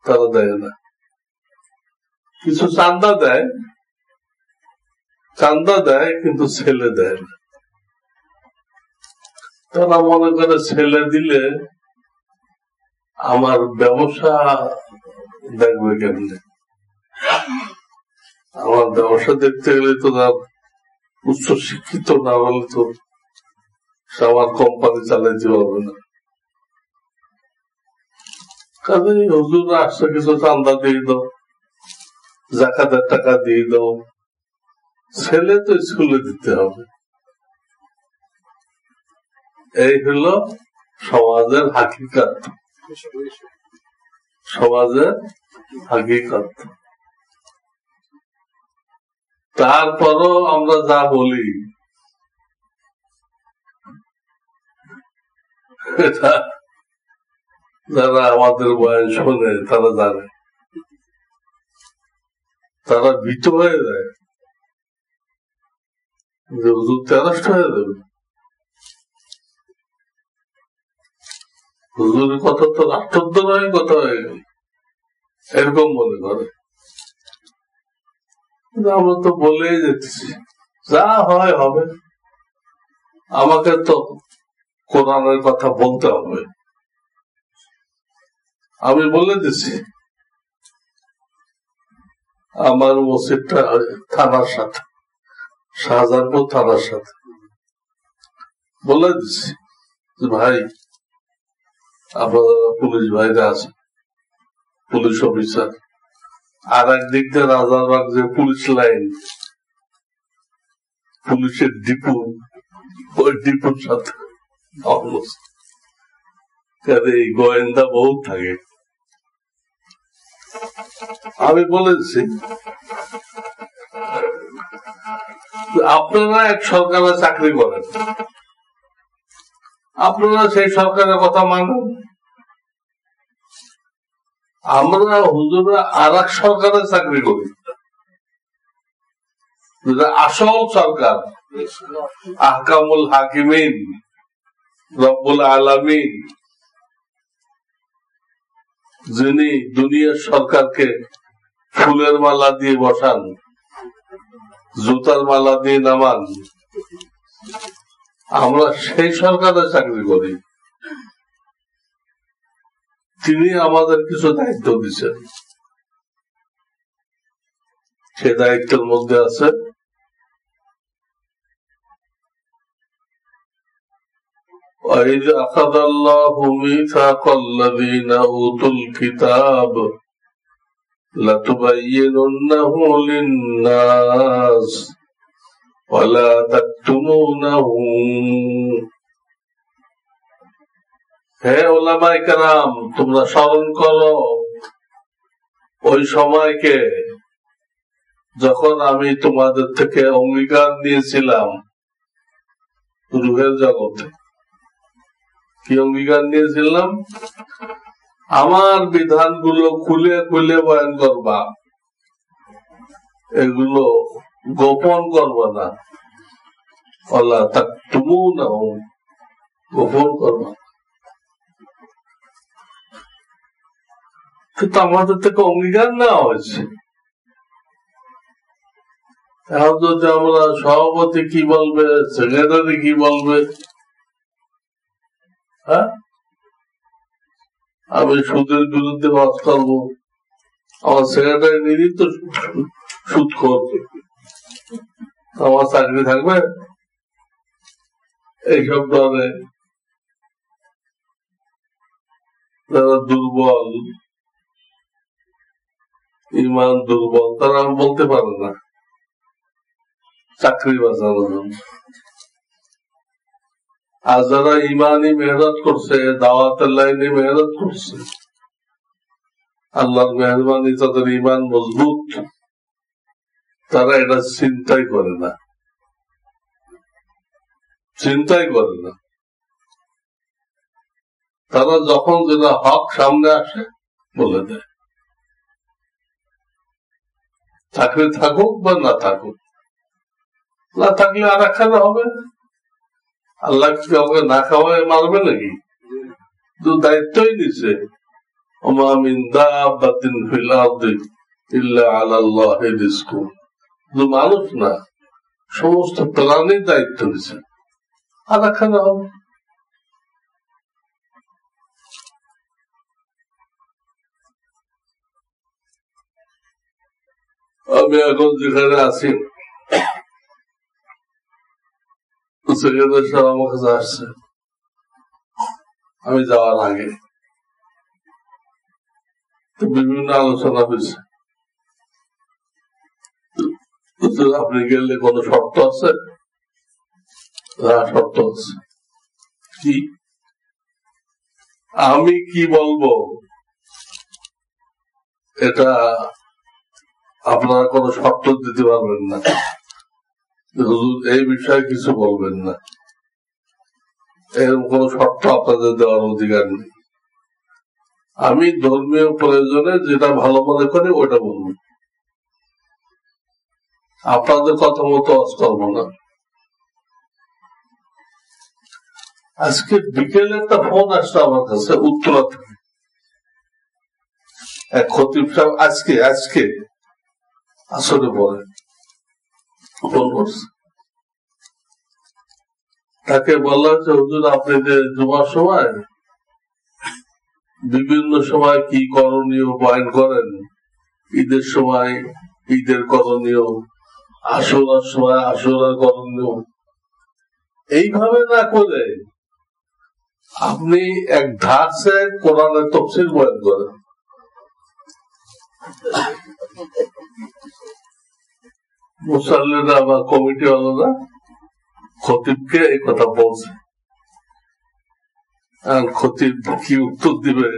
তারা দেয় না। কিছু চান্দা দেয় কিন্তু ছেলে দেয় না। তারা মনে করে ছেলে দিলে আমার ব্যবসা দেখবে কেমনে, আমার ব্যবসা দেখতে গেলে তো তার উচ্চ শিক্ষিত না হলে তো আমার কোম্পানি চালাইতে পারবে না। কাজে হুজুররা আসছে, কিছু চান্দা দিয়ে দাও, জাকাতের টাকা দিয়ে দাও, ছেলে তো স্কুলে দিতে হবে। এই হলো সমাজের হাকিকত, সমাজের হাকিকত। তারপরও আমরা যা বলি এটা যারা আমাদের বয়ান শোনে তারা জানে, তারা ভীত হয়ে যায় যে হুজুর তেরষ্ট হয়ে যাবে, হুজুরের কথা তো রাষ্ট্রদ্রোহী কথা হয়ে গেল, এরকম মনে করে। আমরা তো বলেই যেতেছি যা হয় হবে, আমাকে তো কোরআনের কথা বলতে হবে। আমি বলে দিছি আমার মসজিদটা থানার সাথে, শাহজাহানপুর থানার সাথে বলে দিছি যে ভাই আপনারা পুলিশ ভাইরা আছে, পুলিশ অফিসার, আর একদিক দিয়ে রাজারবাগ যে পুলিশ লাইন, পুলিশের ডিপো, ওই ডিপোর সাথে এই গোয়েন্দা বহুত থাকে। আমি বলেছি আপনারা এক সরকারে চাকরি করেন, আপনারা সেই সরকারের কথা মানেন, আমরা হুজুররা আর এক সরকারে চাকরি করি, আসল সরকার আহকামুল হাকিমিন রব্বুল আলামিন, যিনি দুনিয়ার সরকারকে ফুলের মালা দিয়ে বসান, জুতার মালা দিয়ে নামান, আমরা সেই সরকারে চাকরি করি। তিনি আমাদের কিছু দায়িত্ব দিচ্ছেন, সে দায়িত্বের মধ্যে আছে وَإِذْ أَخَذَ اللَّهُ مِيثَاقَ الَّذِينَ أُوتُوا الْكِتَابَ لَتُبَيِّنُنَّهُ لِلنَّاسِ وَلَا تَكْتُمُونَهُ। হে উলামায়ে কেরাম, তোমরা স্মরণ করো ওই সময়কে যখন আমি তোমাদের থেকে অঙ্গীকার নিয়েছিলাম রূহের জগতে। কি অঙ্গীকার নিয়েছিলাম? আমার বিধানগুলো খুলে খুলে বয়ান করবা, এগুলো গোপন করবা না, ওয়ালা তাকতুমুনাহু, গোপন করবা। কিন্তু আমাদের থেকে অঙ্গীকার নেওয়া হয়েছে। এখন যদি আমরা সভাপতি কি বলবে, সেক্রেটারি কি বলবে, হ্যাঁ, আমি সুদের বিরুদ্ধে বাদ করবো, আমার সেক্রেটারি নিজেই তো সুদ করবে, আমার চাকরি থাকবে? এইসব ধরে যারা দুর্বল, ইমান দুর্বল, তারা বলতে পারে না চাকরি বাঁচানোর জন্য। আর যারা ইমানি মেহনত করছে, দাওয়াতের লাইনে মেহনত করছে, আল্লাহর মেহরবানি তাদের ইমান মজবুত, তারা এটা চিন্তাই করে না, চিন্তাই করে না। তারা যখন যেটা হক সামনে আসে বলে দেয়, চাকরি থাকুক বা না থাকুক, না থাকলে আর একখানে হবে। আল্লাহ কি কাউকে না খাওয়ায় মারবে নাকি? তো দায়িত্বই নিছে, ওমা মিন দাব্বাতিন ফিল আরদি ইল্লা আলাল্লাহি রিজকুহা। শুধু মানুষ না, সমস্ত প্রাণীর দায়িত্ব নিছে, আর একখানে হবে। আমি এখন যেখানে আছি সেক্রেটারি সাহেব আমার কাছে আসছে আমি যাওয়ার আগে, তো বিভিন্ন আলোচনা হয়েছে। আপনি গেলে কোন শর্ত আছে? শর্ত আছে। কি আমি কি বলবো এটা আপনারা কোন শর্ত দিতে পারবেন না, এই বিষয়ে কিছু বলবেন না, এরকম কোন শর্ত আপনাদের দেওয়ার অধিকার নেই। আমি ধর্মীয় প্রয়োজনে যেটা ভালো মনে করি ওটা বলবো, আপনাদের কথা মতো আজ করবো না। আজকে বিকেলে একটা ফোন আসছে আমার কাছে উত্তরা থেকে, এক খতিব সাহেব আজকে আসলে পরে ফোন করছে। তাকে বলা হচ্ছে, হুজুর আপনি যে জুমার সময় বিভিন্ন সময় কি করণীয় বয়ান করেন, ঈদের সময় ঈদের করণীয়, আশুরার সময় আশুরার করণীয়, এইভাবে না করে আপনি এক ধারসে কোরআনের তাফসীর বয়ান করেন। মুসল্লিরা বা কমিটি ওয়ালারা খতিবকে এই কথা বলছে, আর খতিব কি উত্তর দিবে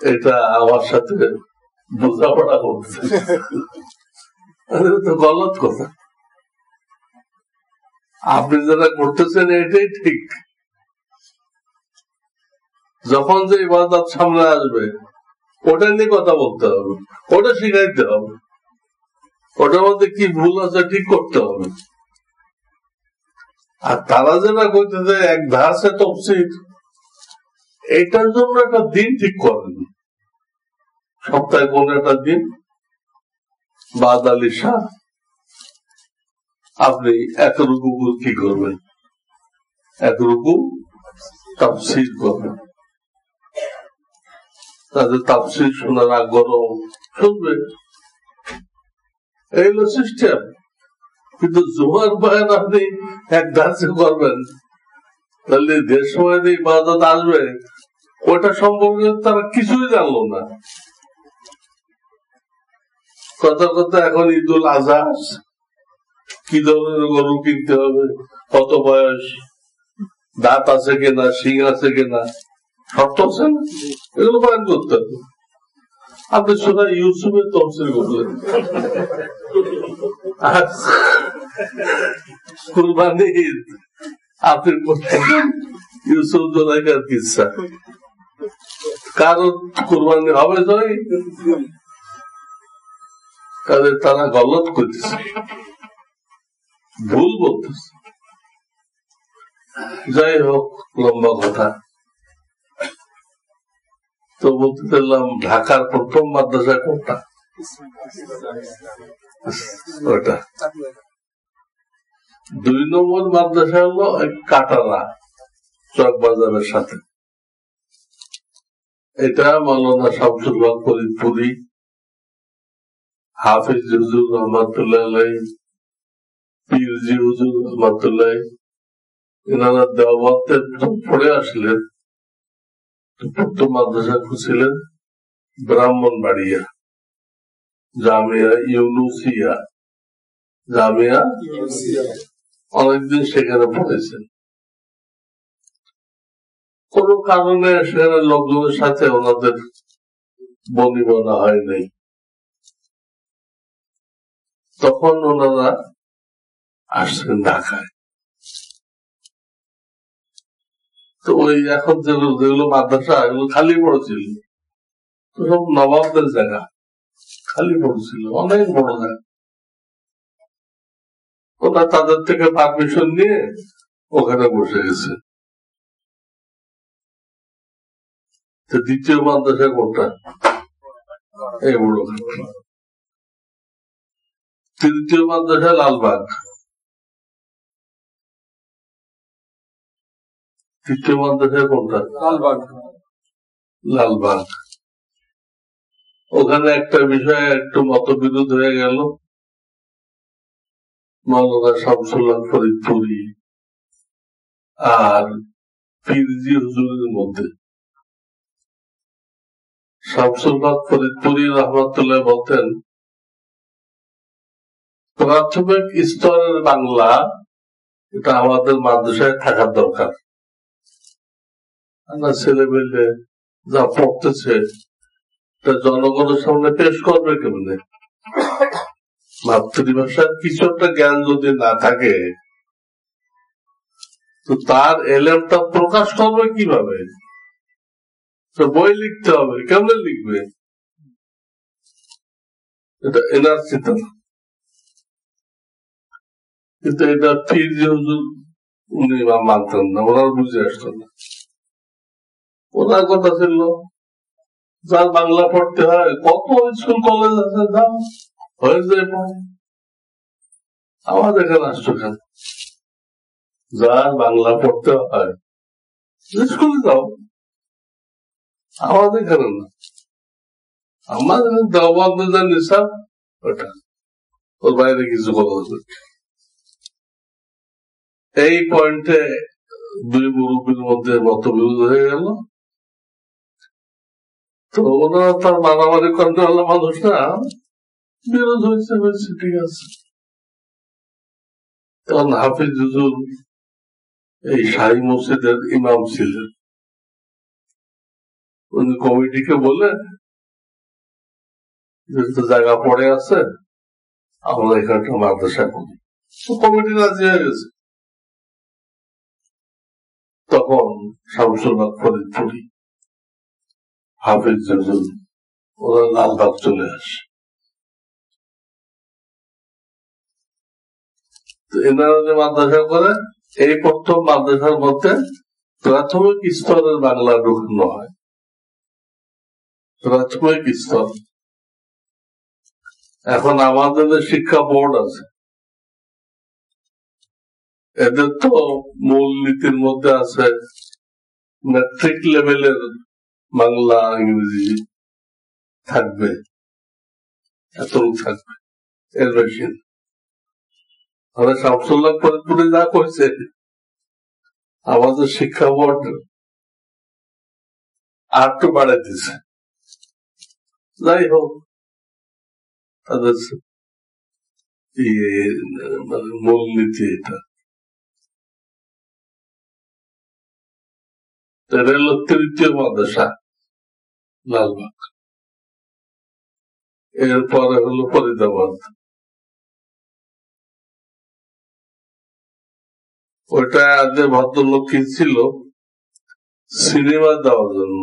এটা আমার সাথে বোঝাপড়া করছে, তো গলত কথা। আপনি যারা করতেছেন এটাই ঠিক, যখন যে ইবাদত সামনে আসবে ওটা নিয়ে কথা বলতে হবে, ওটা শিখাইতে হবে, ওটার মধ্যে কি ভুল আছে ঠিক করতে হবে। আর তারা যেটা করতেছে এক ধাসে তাফসীর, এটার জন্য একটা দিন ঠিক করেন, সপ্তাহে কোন একটা দিন বাদ আলী শাহ আপনি এক রুকু কি করবেন, এক রুকু তাফসীর করবেন, তাদের তাফসীর শোনার আগ্রহ শুনবে, এই হলো সিস্টেম। কিন্তু জুমার বয়ান আপনি এক ধাঁচে করবেন, তাহলে দেড় সময় দিয়ে ইবাদত আসবে ওটা সম্পর্কে তারা কিছুই জানলো না। কথা কথা এখন ঈদুল আজহা, কি ধরনের গরু কিনতে হবে, কত বয়স, দাঁত আছে কিনা, শিং আছে কিনা, শর্ত আছে না, এগুলো বয়ান করতে হবে। আপনি সূরা ইউসুফের তাফসীর করলেন, আর কুরবানি ঈদ আপনি ইউসুফ জুলাইখার কিসসা, কারণ কুরবানি হবে নয়, কাজে তারা গলত করতেছে, ভুল বলতেছে। যাই হোক, লম্বা কথা। তো বলতে চাইলাম ঢাকার প্রথম মাদ্রাসা কোনটা? ওটা। 2 নম্বর মাদ্রাসা হলো কাটারা, চক বাজারের সাথে। এটা মাওলানা শামসুল হক ফরিদপুরি, হাফিজ হুজুর রহমাতুল্লাহ আলাইহি, পীরজি হুজুর রহমাতুল্লাহ, এনারা দেওবন্দে পড়ে আসলেন, প্রথম মাদ্রাসা খুঁজছিলেন ব্রাহ্মণবাড়িয়া, জামিয়া ইউনুসিয়া, জামিয়া অনেকদিন সেখানে পড়েছেন। কোন কারণে সেখানে লোকজনের সাথে ওনাদের বনিবনা হয় নাই, তখন ওনারা আসছেন ঢাকায়। তো ওই এখন যেগুলো মাদ্রাসা এগুলো খালি পড়েছিল, তো সব নবাবদের জায়গা, খালি পড়েছিল, অনেক বড় জায়গা। ওরা তাদের থেকে পারমিশন নিয়ে ওখানে বসে গেছে। দ্বিতীয় মাদ্রাসা কোনটা? এই বড়। তৃতীয় মাদ্রাসা লালবাগ, তৃতীয় মাদ্রাসা কোনটা? লালবাগ। ওখানে একটা বিষয়ে একটু মতবিরোধ হয়ে গেল, মাওলানা শামসুল হক ফরিদপুরি আর পীরজি হুজুরের মধ্যে। শামসুল হক ফরিদপুরি রহমতুল্লাহ বলতেন, প্রাথমিক স্তরের বাংলা এটা আমাদের মাদ্রাসায় থাকার দরকার। আমার ছেলে মেয়ে যা পড়তেছে জনগণের সামনে পেশ করবে কেমনে? মাতৃভাষার কিছু একটা জ্ঞান যদি না থাকে তো তার এলেমটা প্রকাশ করবে কিভাবে? বই লিখতে হবে, কেমনে লিখবে? এটা এনার চিন্তা। কিন্তু এটা পীর যে হুজুর উনি মানতেন না, ওনার বুঝে আসতো না। ওনার কথা ছিল যার বাংলা পড়তে হয়, কত স্কুল কলেজ আছে, দাম হয়ে যায় পড়ে। আমাদের এখানে আসতো কেন? যার বাংলা পড়তে হয় স্কুলে যাও, আমাদের এখানে না। আমাদের দেওবন্দের যা নিসাব ওটা, ওর বাইরে কিছু বলা যাবে। এই পয়েন্টে দুই মুরব্বীর মধ্যে মতবিরোধ হয়ে গেল। তো ওনারা তার মারামারি করতে হলো, মানুষ না, বিরোধ হয়েছে, ঠিক আছে। তখন হাফিজ হুজুর এই শাহী মসজিদের ইমাম ছিলেন। উনি কমিটিকে বলে যেহেতু জায়গা পড়ে আছে আমরা এখানটা মাদ্রাসা করি, কমিটি রাজি হয়ে গেছে। তখন শামসুল হক ফরিদপুরি, হাফিজ হুজুর ওরা লালবাগ চলে আসে। এনারা যে মাদ্রাসা করে, এই প্রথম মাদ্রাসার মধ্যে প্রাথমিক স্তরের বাংলা ঢুকানো হয়। প্রাথমিক স্তর। এখন আমাদের শিক্ষা বোর্ড আছে, এদের তো মূল নীতির মধ্যে আছে ম্যাট্রিক লেভেলের বাংলা ইংরেজি থাকবে, এতটুকু থাকবে, এর বেশি। শামসুল্লাহ ফরিদপুরে যা করেছে আমাদের শিক্ষা বোর্ড আর একটু বাড়াই দিছে। যাই হোক, তাদের মূলনীতি এটা। এটা হলো তৃতীয় মাদ্রাসা লালবাগ, এরপরে হলো ফরিদাবাদ। ওইটা আগে ভদ্রলোক কিনছিল সিনেমা দেওয়ার জন্য,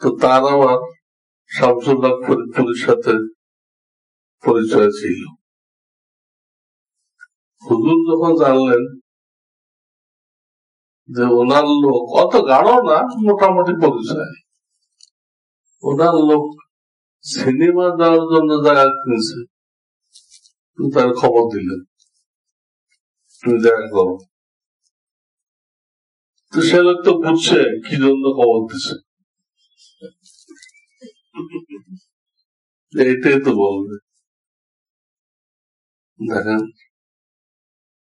তো তার আবার শামসুল হক ফরিদপুরের সাথে পরিচয় ছিল। হুজুর যখন জানলেন যে ওনার লোক অত গাঢ় না, মোটামুটি পরিচয়, ওনার লোক সিনেমা দেওয়ার জন্য জায়গা কিনছে, তার খবর দিলেন তুমি দেখা করো। তো সে লোক তো বুঝছে কি জন্য খবর দিচ্ছে, এইটাই তো বলবে। দেখেন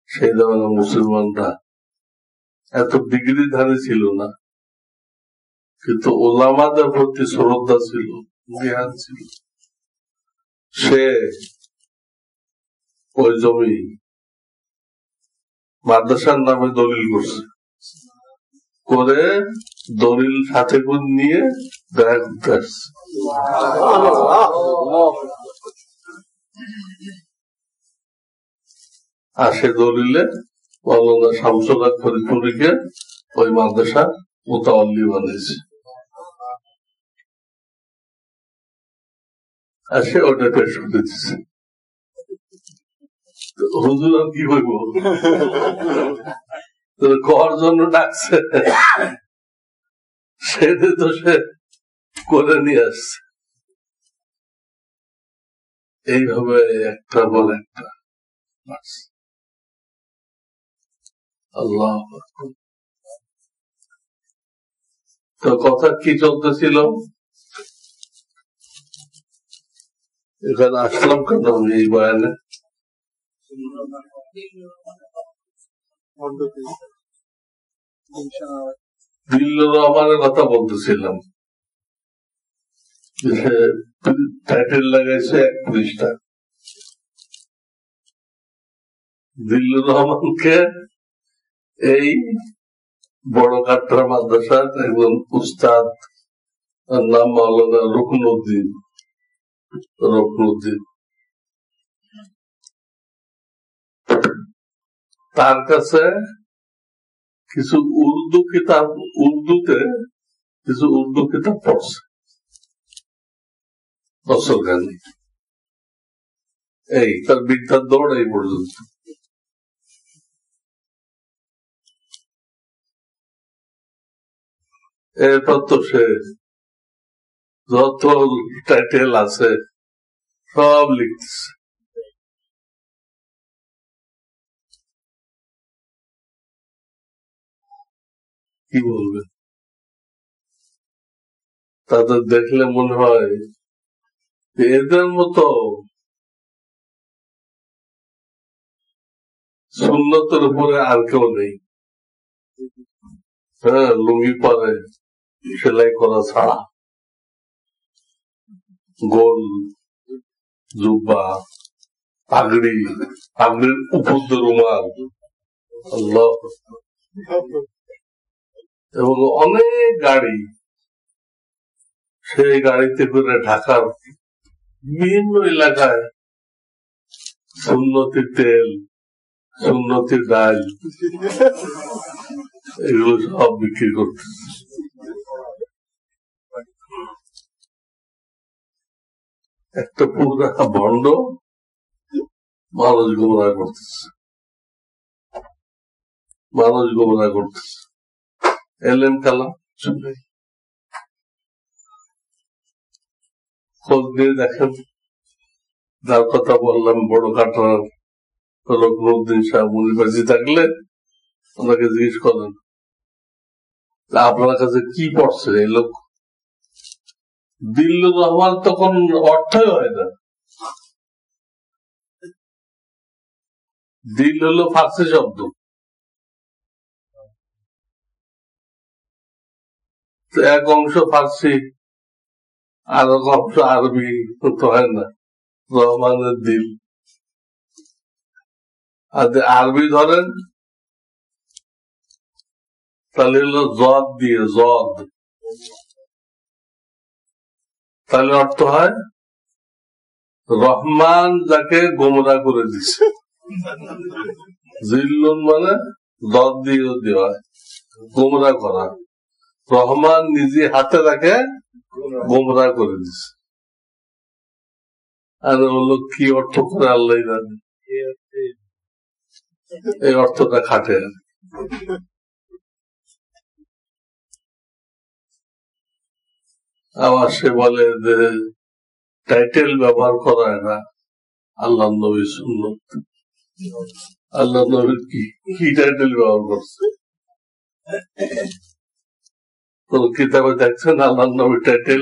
সেই ধরনের মুসলমানরা এত ডিগ্রিধারী ছিল না, কিন্তু ওলামাদের প্রতি শ্রদ্ধা ছিল, জ্ঞান ছিল। সে ওই জমি মাদ্রাসার নামে দলিল করছে, করে দলিল সাথে করে নিয়ে দেখা করতে আসছে। আর সে দলিলে মৌলানা শামসুল হক ফরিদপুরীকে ওই মাদ্রাসা মুতাওয়াল্লি বানিয়েছে, আর সে ওটা পেশ করে দিচ্ছে। হুজুর আর কি করবো, কর জন্য ডাকছে, সেটা তো সে করে নিয়ে আসছে। এইভাবে একটা বল একটা। আল্লাহ, তো কথা কি চলতেছিল, এখানে আসলাম কেন এই বয়ানে? দিল্লুর রহমানের কথা বলতেছিলাম, টাইটেল লাগাইছে 1 পৃষ্ঠা। দিল্লুর রহমানকে এই বড় কাটরা মাদ্রাসার একজন উস্তাদ, নাম মাওলানা রুকনুদ্দিন, তার কাছে কিছু উর্দুতে কিছু উর্দু কিতাব পড়ছে বছরখানি। এই তার বিদ্যার দৌড় এই পর্যন্ত। এরপর তো সে যত টাইটেল আছে সব লিখতেছে। কি বলবে? তাদের দেখলে মনে হয় এদের মতো সুন্নতের উপরে আর কেউ নেই। হ্যাঁ, লুঙ্গি পরে সেলাই করা ছাড়া, গোল জুব্বা, পাগড়ির উপর রুমাল, আল্লাহ, এবং অনেক গাড়ি, সেই গাড়িতে করে ঢাকার বিভিন্ন এলাকায় সুন্নতি তেল, সুন্নতি ডাল, এগুলো সব বিক্রি করতেছে। একটা পুরা ভণ্ড মানুষ গোমরাহ করতেছে, এলেন কালাম খোঁজ দিয়ে দেখেন। যার কথা বললাম বড় কাটার রুকনুদ্দিন সাহেব, উনি বেঁচে থাকলে ওনাকে জিজ্ঞেস করেন আপনার কাছে কি পড়ছে এই লোক। দিল্লুর রহমান তখন অর্থই হয় না। দিল হলো ফার্সি শব্দ, এক অংশ ফার্সি আর এক অংশ আরবি তো হয় না। রহমানের দিল, আর আরবি ধরেন তাহলে হলো জদ দিয়ে, জদ, তাহলে অর্থ হয় রহমান যাকে গোমরা করে দিছে। জিল্লুন মানে জদ দিয়ে দেওয়া, গোমরা করা। রহমান নিজে হাতে তাকে গোমরা করে দিছে। আর হলো কি অর্থ করে আল্লাহ জানে, এই অর্থটা খাটে। আবার সে বলে যে টাইটেল ব্যবহার করা হয় না আল্লাহ নবী সুন্নত। আল্লাহ নবীর কি টাইটেল ব্যবহার করছে? কোন কিতাবে দেখছেন আল্লাহ নবীর টাইটেল?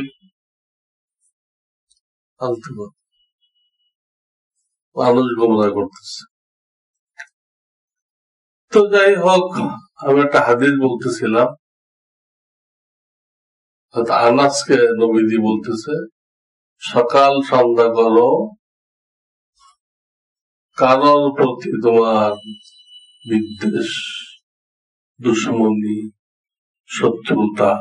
মানুষ গোমরাহ করতেছে। তো যাই হোক, আমি একটা হাদিস বলতেছিলাম, আনাসকে নবীজি বলতেছে সকাল সন্ধ্যা করো, কারোর প্রতি তোমার বিদ্বেষ, দুশ্মনী, শত্রুতা,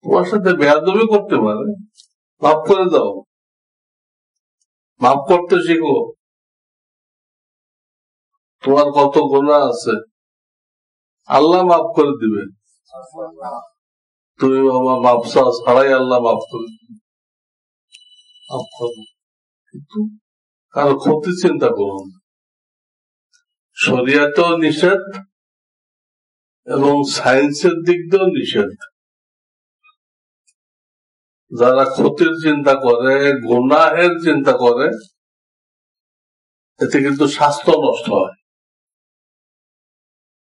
তোমার সাথে বেয়াদবি করতে পারে, মাফ করে দাও, মাফ করতে শিখো। তোমার কত গুনাহ আছে আল্লাহ মাফ করে দিবে, তুমি আমার মাফ চাও ছাড়াই আল্লাহ মাফ করে দিবে। মাফ করো, কিন্তু কারো ক্ষতি চিন্তা করুন। শরিয়াতেও নিষেধ এবং সায়েন্সের দিক দিয়েও নিষেধ। যারা ক্ষতির চিন্তা করে, গুনাহের চিন্তা করে, এতে কিন্তু স্বাস্থ্য নষ্ট হয়।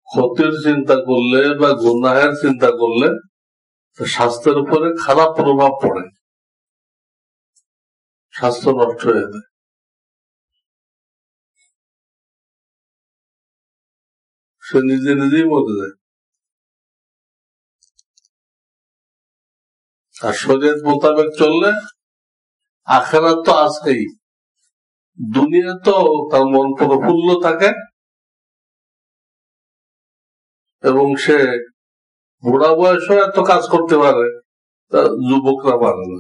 ক্ষতির চিন্তা করলে বা গুনাহের চিন্তা করলে স্বাস্থ্যের উপরে খারাপ প্রভাব পড়ে, স্বাস্থ্য নষ্ট হয়ে যায়। সে নিজে নিজেই মরে যায়। আর শরীয়ত মোতাবেক চললে আখিরাত তো আছেই, দুনিয়া তো তার মন প্রফুল্ল থাকে এবং সে বুড়া বয়সে এত কাজ করতে পারে, যুবকরা পারে না।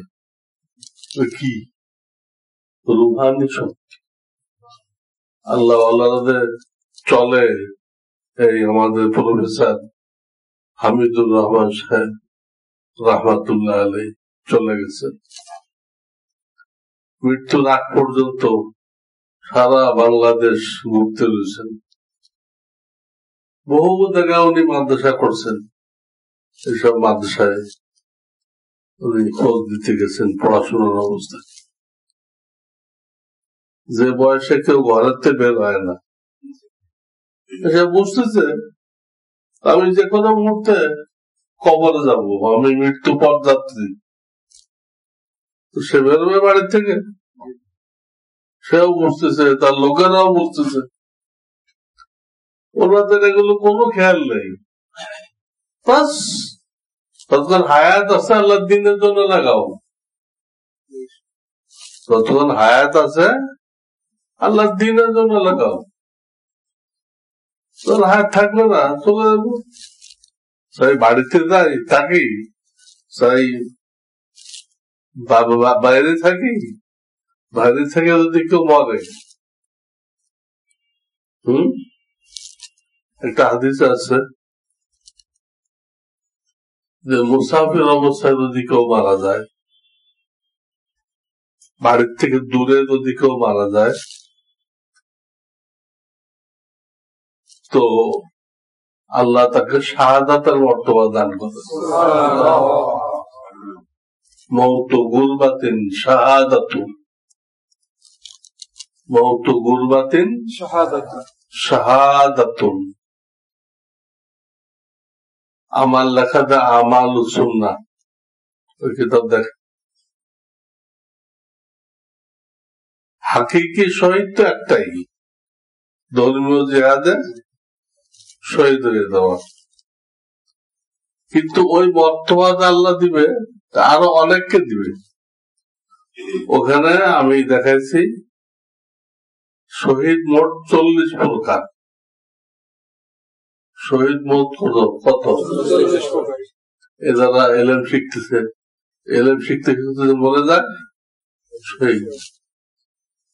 কি রুহানি শক্তি আল্লাহ আল্লাহদের চলে। এই আমাদের প্রফেসর হামিদুর রহমান সাহেব রহমাতুল্লাহ আলাই চলে গেছে, মৃত্যুর আগ পর্যন্ত সারা বাংলাদেশ ঘুরতে রয়েছেন। বহু জায়গায় উনি মাদ্রাসা করছেন, এইসব মাদ্রাসায় উনি খোঁজ দিতে গেছেন পড়াশোনার অবস্থায়। যে বয়সে কেউ ঘরেতে বের হয় না, সে বুঝতেছে আমি যে কোনো মুহূর্তে কবরে যাব, আমি মৃত্যু পথ যাত্রী। সে বেরোবে বাড়ির থেকে, সেও বুঝতেছে, তার লোকেরাও বুঝতেছে। ওনাদের এগুলো কোনো খেয়াল নেই। বাস যতক্ষণ হায়াত আছে আল্লাহ দিনের জন্য লাগাও, যতক্ষণ হায়াত আছে আল্লাহ দিনের জন্য লাগাও। তোর হায়াত থাকবে না, চলে যাবো। সেই বাড়িতে যাই থাকি, সেই বাইরে থাকি, বাইরে থেকে যদি কেউ মরে, একটা হাদিস আছে যে মুসাফির অবস্থায় যদি কেউ মারা যায়, বাড়ির থেকে দূরে যদি কেউ মারা যায়, তো আল্লাহ তাকে শাহাদাতের মর্তবা দান করে। মওতু গুরবাতিন শাহাদাতুন, মওতু গুরবাতিন শাহাদাতুন। আমার লেখা দা আমাল সুন্নাহ, ওই কিতাব দেখ। হাকিকি শহীদ তো একটাই, ধর্মীয় জিহাদে শহীদ হয়ে যাওয়া। কিন্তু ওই মর্তবা আল্লাহ দিবে, আরো অনেককে দিবে। ওখানে আমি দেখাইছি শহীদ মোট 40 প্রকার। শহীদ মোট কত? এ যারা এলএম শিখতেছে, এলএম শিখতে শিখতে মরে যায় শহীদ।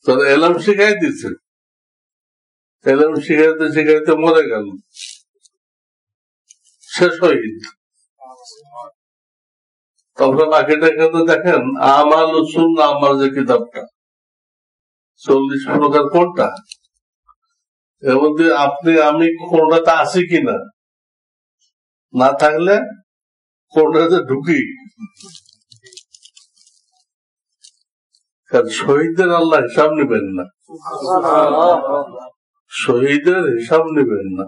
তারা এলএম শিখাই দিচ্ছে, এলএম শিখাইতে শিখাইতে মরে গেল, সে শহীদ। তারপরে বাকিটা কিন্তু দেখেন আমাল সুন্নাহ, আমার যে কিতাবটা 40 প্রকার, কোনটা এর মধ্যে আপনি আমি কোনটাতে আছি কিনা, না থাকলে কোনটাতে ঢুকি। কারণ শহীদের আল্লাহ হিসাব নেবেন না, শহীদের হিসাব নেবেন না,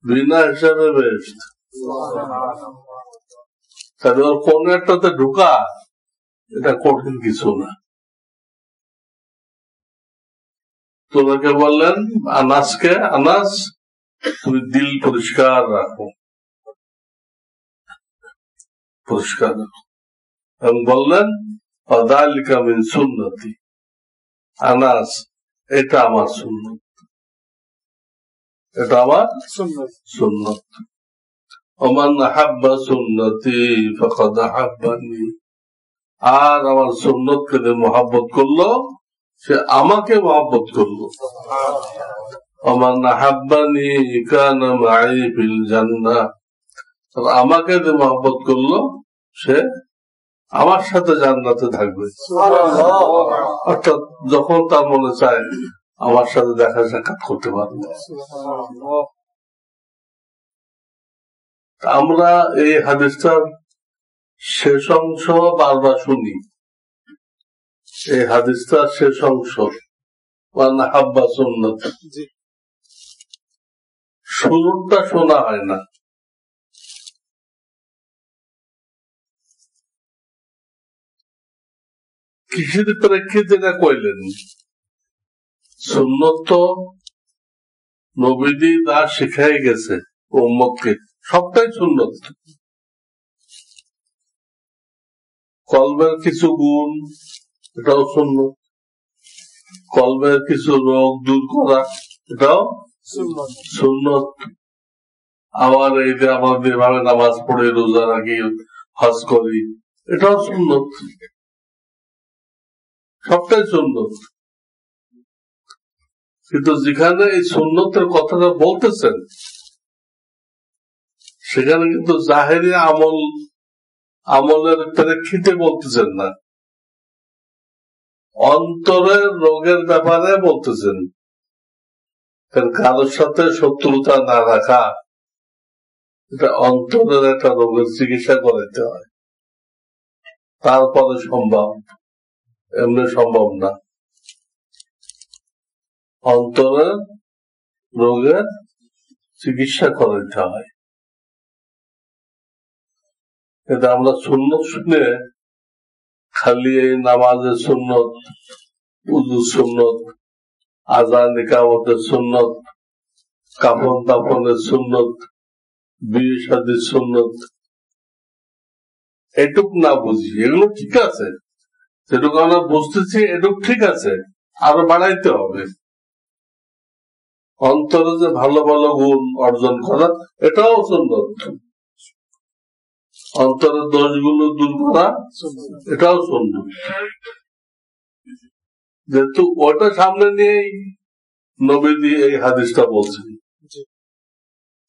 বিনা হিসাবে বেস্ট। কারণ কোন একটাতে ঢুকা এটা কঠিন কিছু না। তোমাকে বললেন আনাসকে, আনাস তুমি দিল পরিষ্কার রাখো, পরিষ্কার রাখো। এবং বললেন ফাযালিকা মিন সুন্নতি, আনাস এটা আমার সুন্নত, এটা আমার সুন্নত। ওমান আহাব্বা সুন্নতি ফাকাদ আহাব্বানি, আর আমার সুন্নতকে যে মহব্বত করলো সে আমাকে মহব্বত করলো। ওমান আহাব্বানি কানা মাই ফিল জান্নাহ, আমাকে যে মহব্বত করলো সে আমার সাথে জান্নাতে থাকবে। অর্থাৎ যখন তার মনে চায় আমার সাথে দেখা সাক্ষাৎ করতে পারবে। আমরা এই হাদিসটার শেষ অংশ বারবার শুনি, এই হাদিসটার শেষ অংশ ওয়ানা হাব্বা সুন্নাত, শুরুটা শোনা হয় না। কিসের প্রেক্ষিতে এটা কইলেন? সুন্নত নবীজি যা শিখাই গেছে উম্মতকে সবটাই সুন্নত। কলবের কিছু গুণ, এটাও সুন্নত। কলবের কিছু রোগ দূর করা, এটাও সুন্নত। আবার এই যে আমরা যেভাবে নামাজ পড়ে রোজা রাখি, হজ করি, এটাও সুন্নত। সবটাই সুন্নত। কিন্তু যেখানে এই সুন্নতের কথাটা বলতেছেন, সেখানে কিন্তু জাহেরি আমলের প্রেক্ষিতে বলতেছেন না, অন্তরের রোগের ব্যাপারে বলতেছেন। কারোর সাথে শত্রুতা না রাখা, এটা অন্তরের একটা রোগের চিকিৎসা করাইতে হয়, তারপরে সম্ভব, এমনি সম্ভব না। অন্তরের রোগের চিকিৎসা করাইতে হয়। কিন্তু আমরা সুন্নত শুনে খালি এই নামাজের সুন্নত, উযু সুন্নত, আযান ইকামতের সুন্নত, কাফন দাফনের সুন্নত, বিয়ে শাদীর সুন্নত, এটুক না বুঝি। এগুলো ঠিক আছে, যেটুকু আমরা বুঝতেছি এটুক ঠিক আছে, আরো বাড়াইতে হবে। অন্তরে যে ভালো ভালো গুণ অর্জন করা, এটাও সুন্নত। অন্তরের দোষগুলো দূর করা, এটাও সুন্নত। যেহেতু ওটা সামনে নিয়েই নবীজি এই হাদিসটা বলছেন,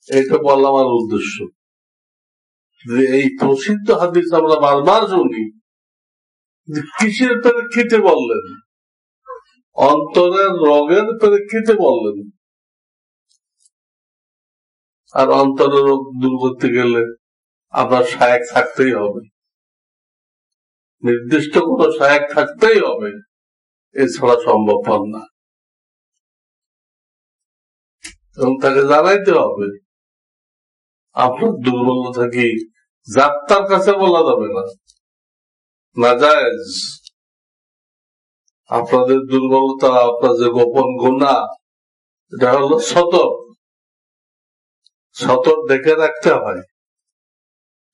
এইটা বলা আমার উদ্দেশ্য। যে এই প্রসিদ্ধ হাদিস আমরা বারবার শুনি, কিসের প্রেক্ষিতে বললেন? অন্তরের রোগের প্রেক্ষিতে বললেন। আর অন্তরের রোগ দূর করতে গেলে আপনার শায়েখ থাকতেই হবে, নির্দিষ্ট কোন শায়েখ থাকতেই হবে, এছাড়া সম্ভব না। এবং তাকে জানাইতে হবে আপনার দুর্বলতা কি, যাত্রার কাছে বলা যাবে না, নাজায়েজ। আপনাদের দুর্বলতা, আপনার যে গোপন গুনাহ, এটা হলো সতর দেখে রাখতে হয়।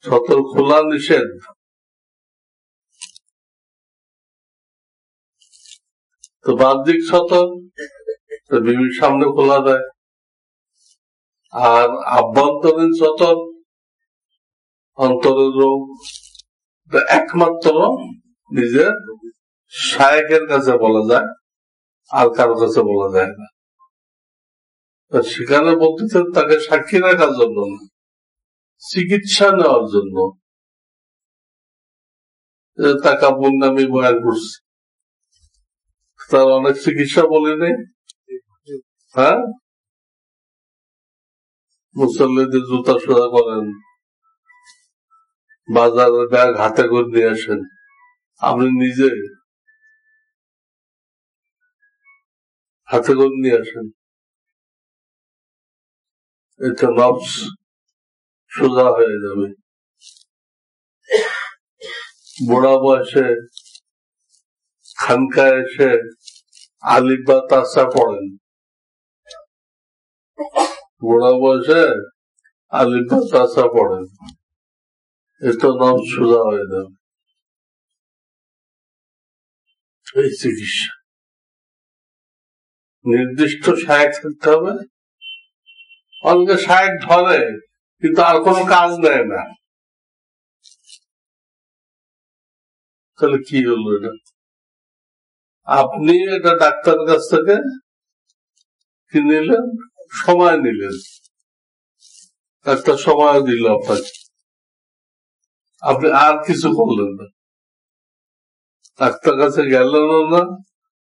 সতর খোলা নিষেধ। তো বাহ্যিক সতর বিবির সামনে খোলা যায়, আর আভ্যন্তরীণ সতর, অন্তরের রোগ, একমাত্র নিজের শায়েখের কাছে বলা যায়, আর কারো কাছে বলা যায় না। সেখানে বলতেছেন তাকে সাক্ষী রাখার জন্য না, চিকিৎসা নেওয়ার জন্য। তাকাবুর নামে বয়ান করছে, তার অনেক চিকিৎসা বলেনি। হ্যাঁ, মুসল্লিদের জুতা সোজা করেন, বাজারের ব্যাগ হাতে করে নিয়ে আসেন, আপনি নিজে হাতে করে নিয়ে আসেন, এতে নফস সোজা হয়ে যাবে। বুড়া বয়সে খানকায় এসে আলিফ বা তাসা পড়েন, বুড়া বয়সে আলিফ বা তাসা পড়েন, এতে নফস সোজা হয়ে যাবে। এই চিকিৎসা নির্দিষ্ট শায়েখ থাকতে হবে। অনেকে শায়েখ ধরে কিন্তু আর কোনো কাজ নেয় না, তাহলে কি হলো? এটা আপনি এটা ডাক্তারের কাছ থেকে কি নিলেন, সময় নিলেন, একটা সময় দিল আপনাকে, আপনি আর কিছু করলেন না, ডাক্তার কাছে গেলেনও না,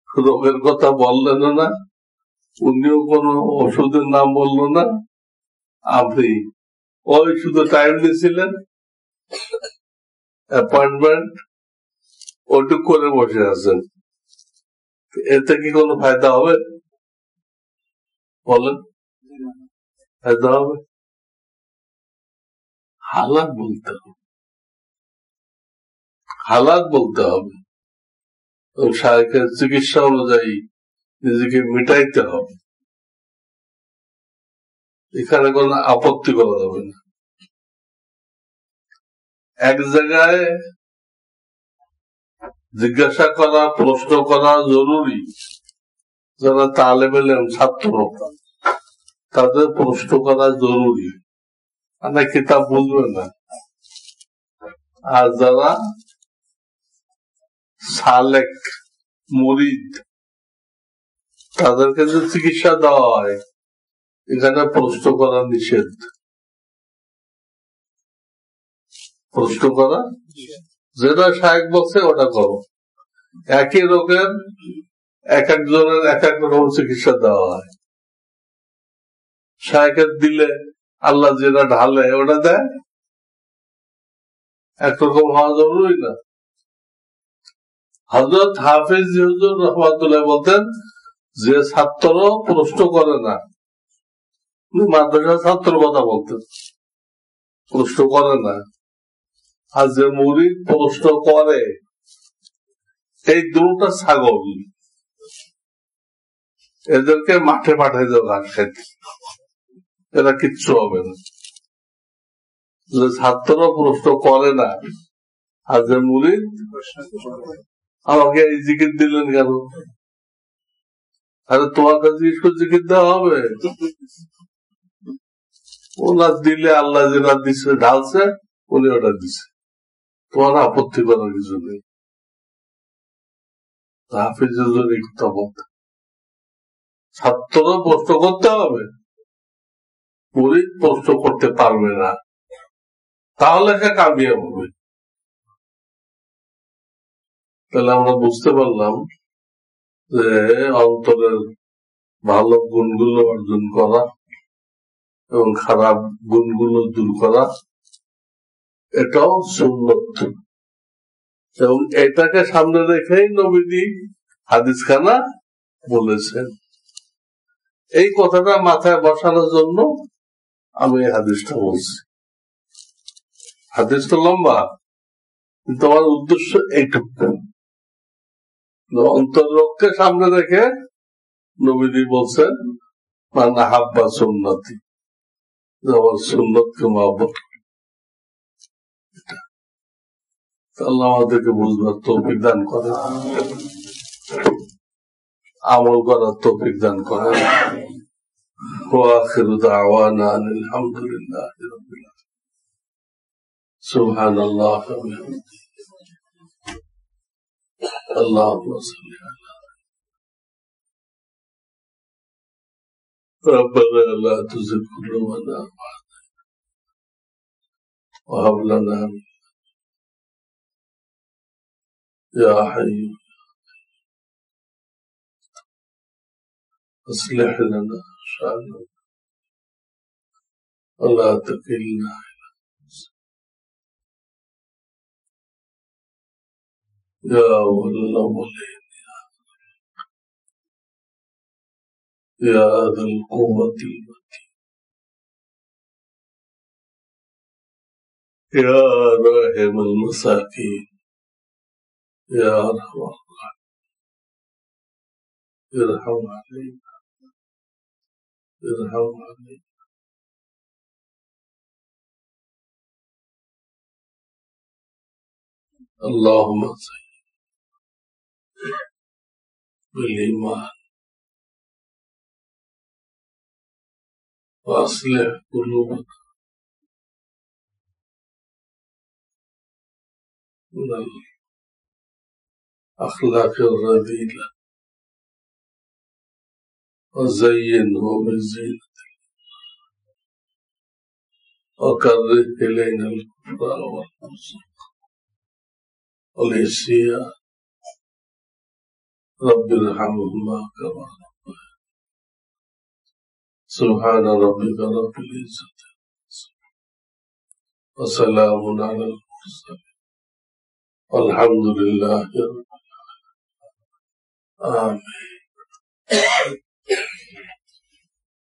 রোগের কথা বললেন না, উনিও কোনো ওষুধের নাম বললো না, আপনি ওই শুধু টাইম দিয়েছিলেন, অ্যাপয়েন্টমেন্ট ওইটুক করে বসে আছেন। এতে কি কোনো ফায়দা হবে? বলেন, ফায়দা হবে? হালাত বলতে হবে, হালাত বলতে হবে, শায়েখের চিকিৎসা অনুযায়ী নিজেকে মিটাইতে হবে। এখানে কোন আপত্তি করা যাবে না। এক জায়গায় জিজ্ঞাসা করা, প্রশ্ন করা জরুরি। যারা তালেব ইলম ছাত্র, তাদের প্রশ্ন করা জরুরি, মানে কিতাব বুঝবে না। আর যারা সালেক মুরিদ, তাদেরকে যে চিকিৎসা দেওয়া হয়, এখানে প্রশ্ন করা নিষেধ। প্রশ্ন করা, যেটা শায়েখ বলছে ওটা করো। একই রোগের এক একজনের এক এক রকম চিকিৎসা দেওয়া হয়। শায়েখের দিলে আল্লাহ যেটা ঢালে ওটা দেয়, একরকম হওয়া জরুরি না। হযরত হাফিজ হুজুর রহমাতুল্লাহ বলতেন, যে ছাত্র প্রশ্ন করে না, মাদ্রাসার ছাত্র কথা বলতেন, প্রশ্ন করে না, আর যে মুরিদ প্রশ্ন করে, এই দুটা ছাগল, এদেরকে মাঠে পাঠাই দেওয়া ঘাস খাইতে, এরা কিচ্ছু হবে না। যে ছাত্র প্রশ্ন করে না আর যে মুরিদ, আমাকে এই জিকির দিলেন কেন? আরে তোমার কাছে ঈশ্বর জিকির দেওয়া হবে? ওনার দিলে আল্লাহ যেটা দিচ্ছে ঢালছে, উনি ওটা দিচ্ছে, তোমার আপত্তি করার কিছু নেই। হাফিজের জন্য কথা বলতে, ছাত্র প্রশ্ন করতে হবে, মুরিদ প্রশ্ন করতে পারবে না, তাহলে সে কামিয়াব হবে। তাহলে আমরা বুঝতে পারলাম যে অন্তরের ভালো গুণগুলো অর্জন করা এবং খারাপ গুণগুলো দূর করা, এটাও সুন্নত। এবং এটাকে সামনে রেখেই নবীজি হাদিসখানা বলেছেন। এই কথাটা মাথায় বসানোর জন্য আমি এই হাদিসটা বলছি। হাদিস তো লম্বা, কিন্তু আমার উদ্দেশ্য এইটুকু। অন্তরকে সামনে রেখে নবীজি বলছেন, মানে হাব্বা সুন্নতি, আমার সুন্নতকে মহব্বত। আল্লাহ আমাদেরকে বুঝবার তৌফিক দান করে, আমল করার তৌফিক দান করে। وآخر دعوانا أن الحمد لله رب العالمين. سبحان الله وبحمده. اللهم صل على ربنا لا تزغ قلوبنا بعد وهب لنا يا حي أصلح لنا شأننا ولا تكلنا يا أول الأولين يا ذا القوة المتين يا راحم المساكين يا أرحم الراحمين ارحم علينا ارحم علينا. اللهم زين بالإيمان وأصلح قلوبنا من الأخلاق الرذيلة وزينه بزينة وكره إلينا الكفر والفسوق والعصيان رب ارحمهما كما ربياني. سبحان ربك رب العزة وسلام على المرسلين والحمد لله رب العالمين. آمين.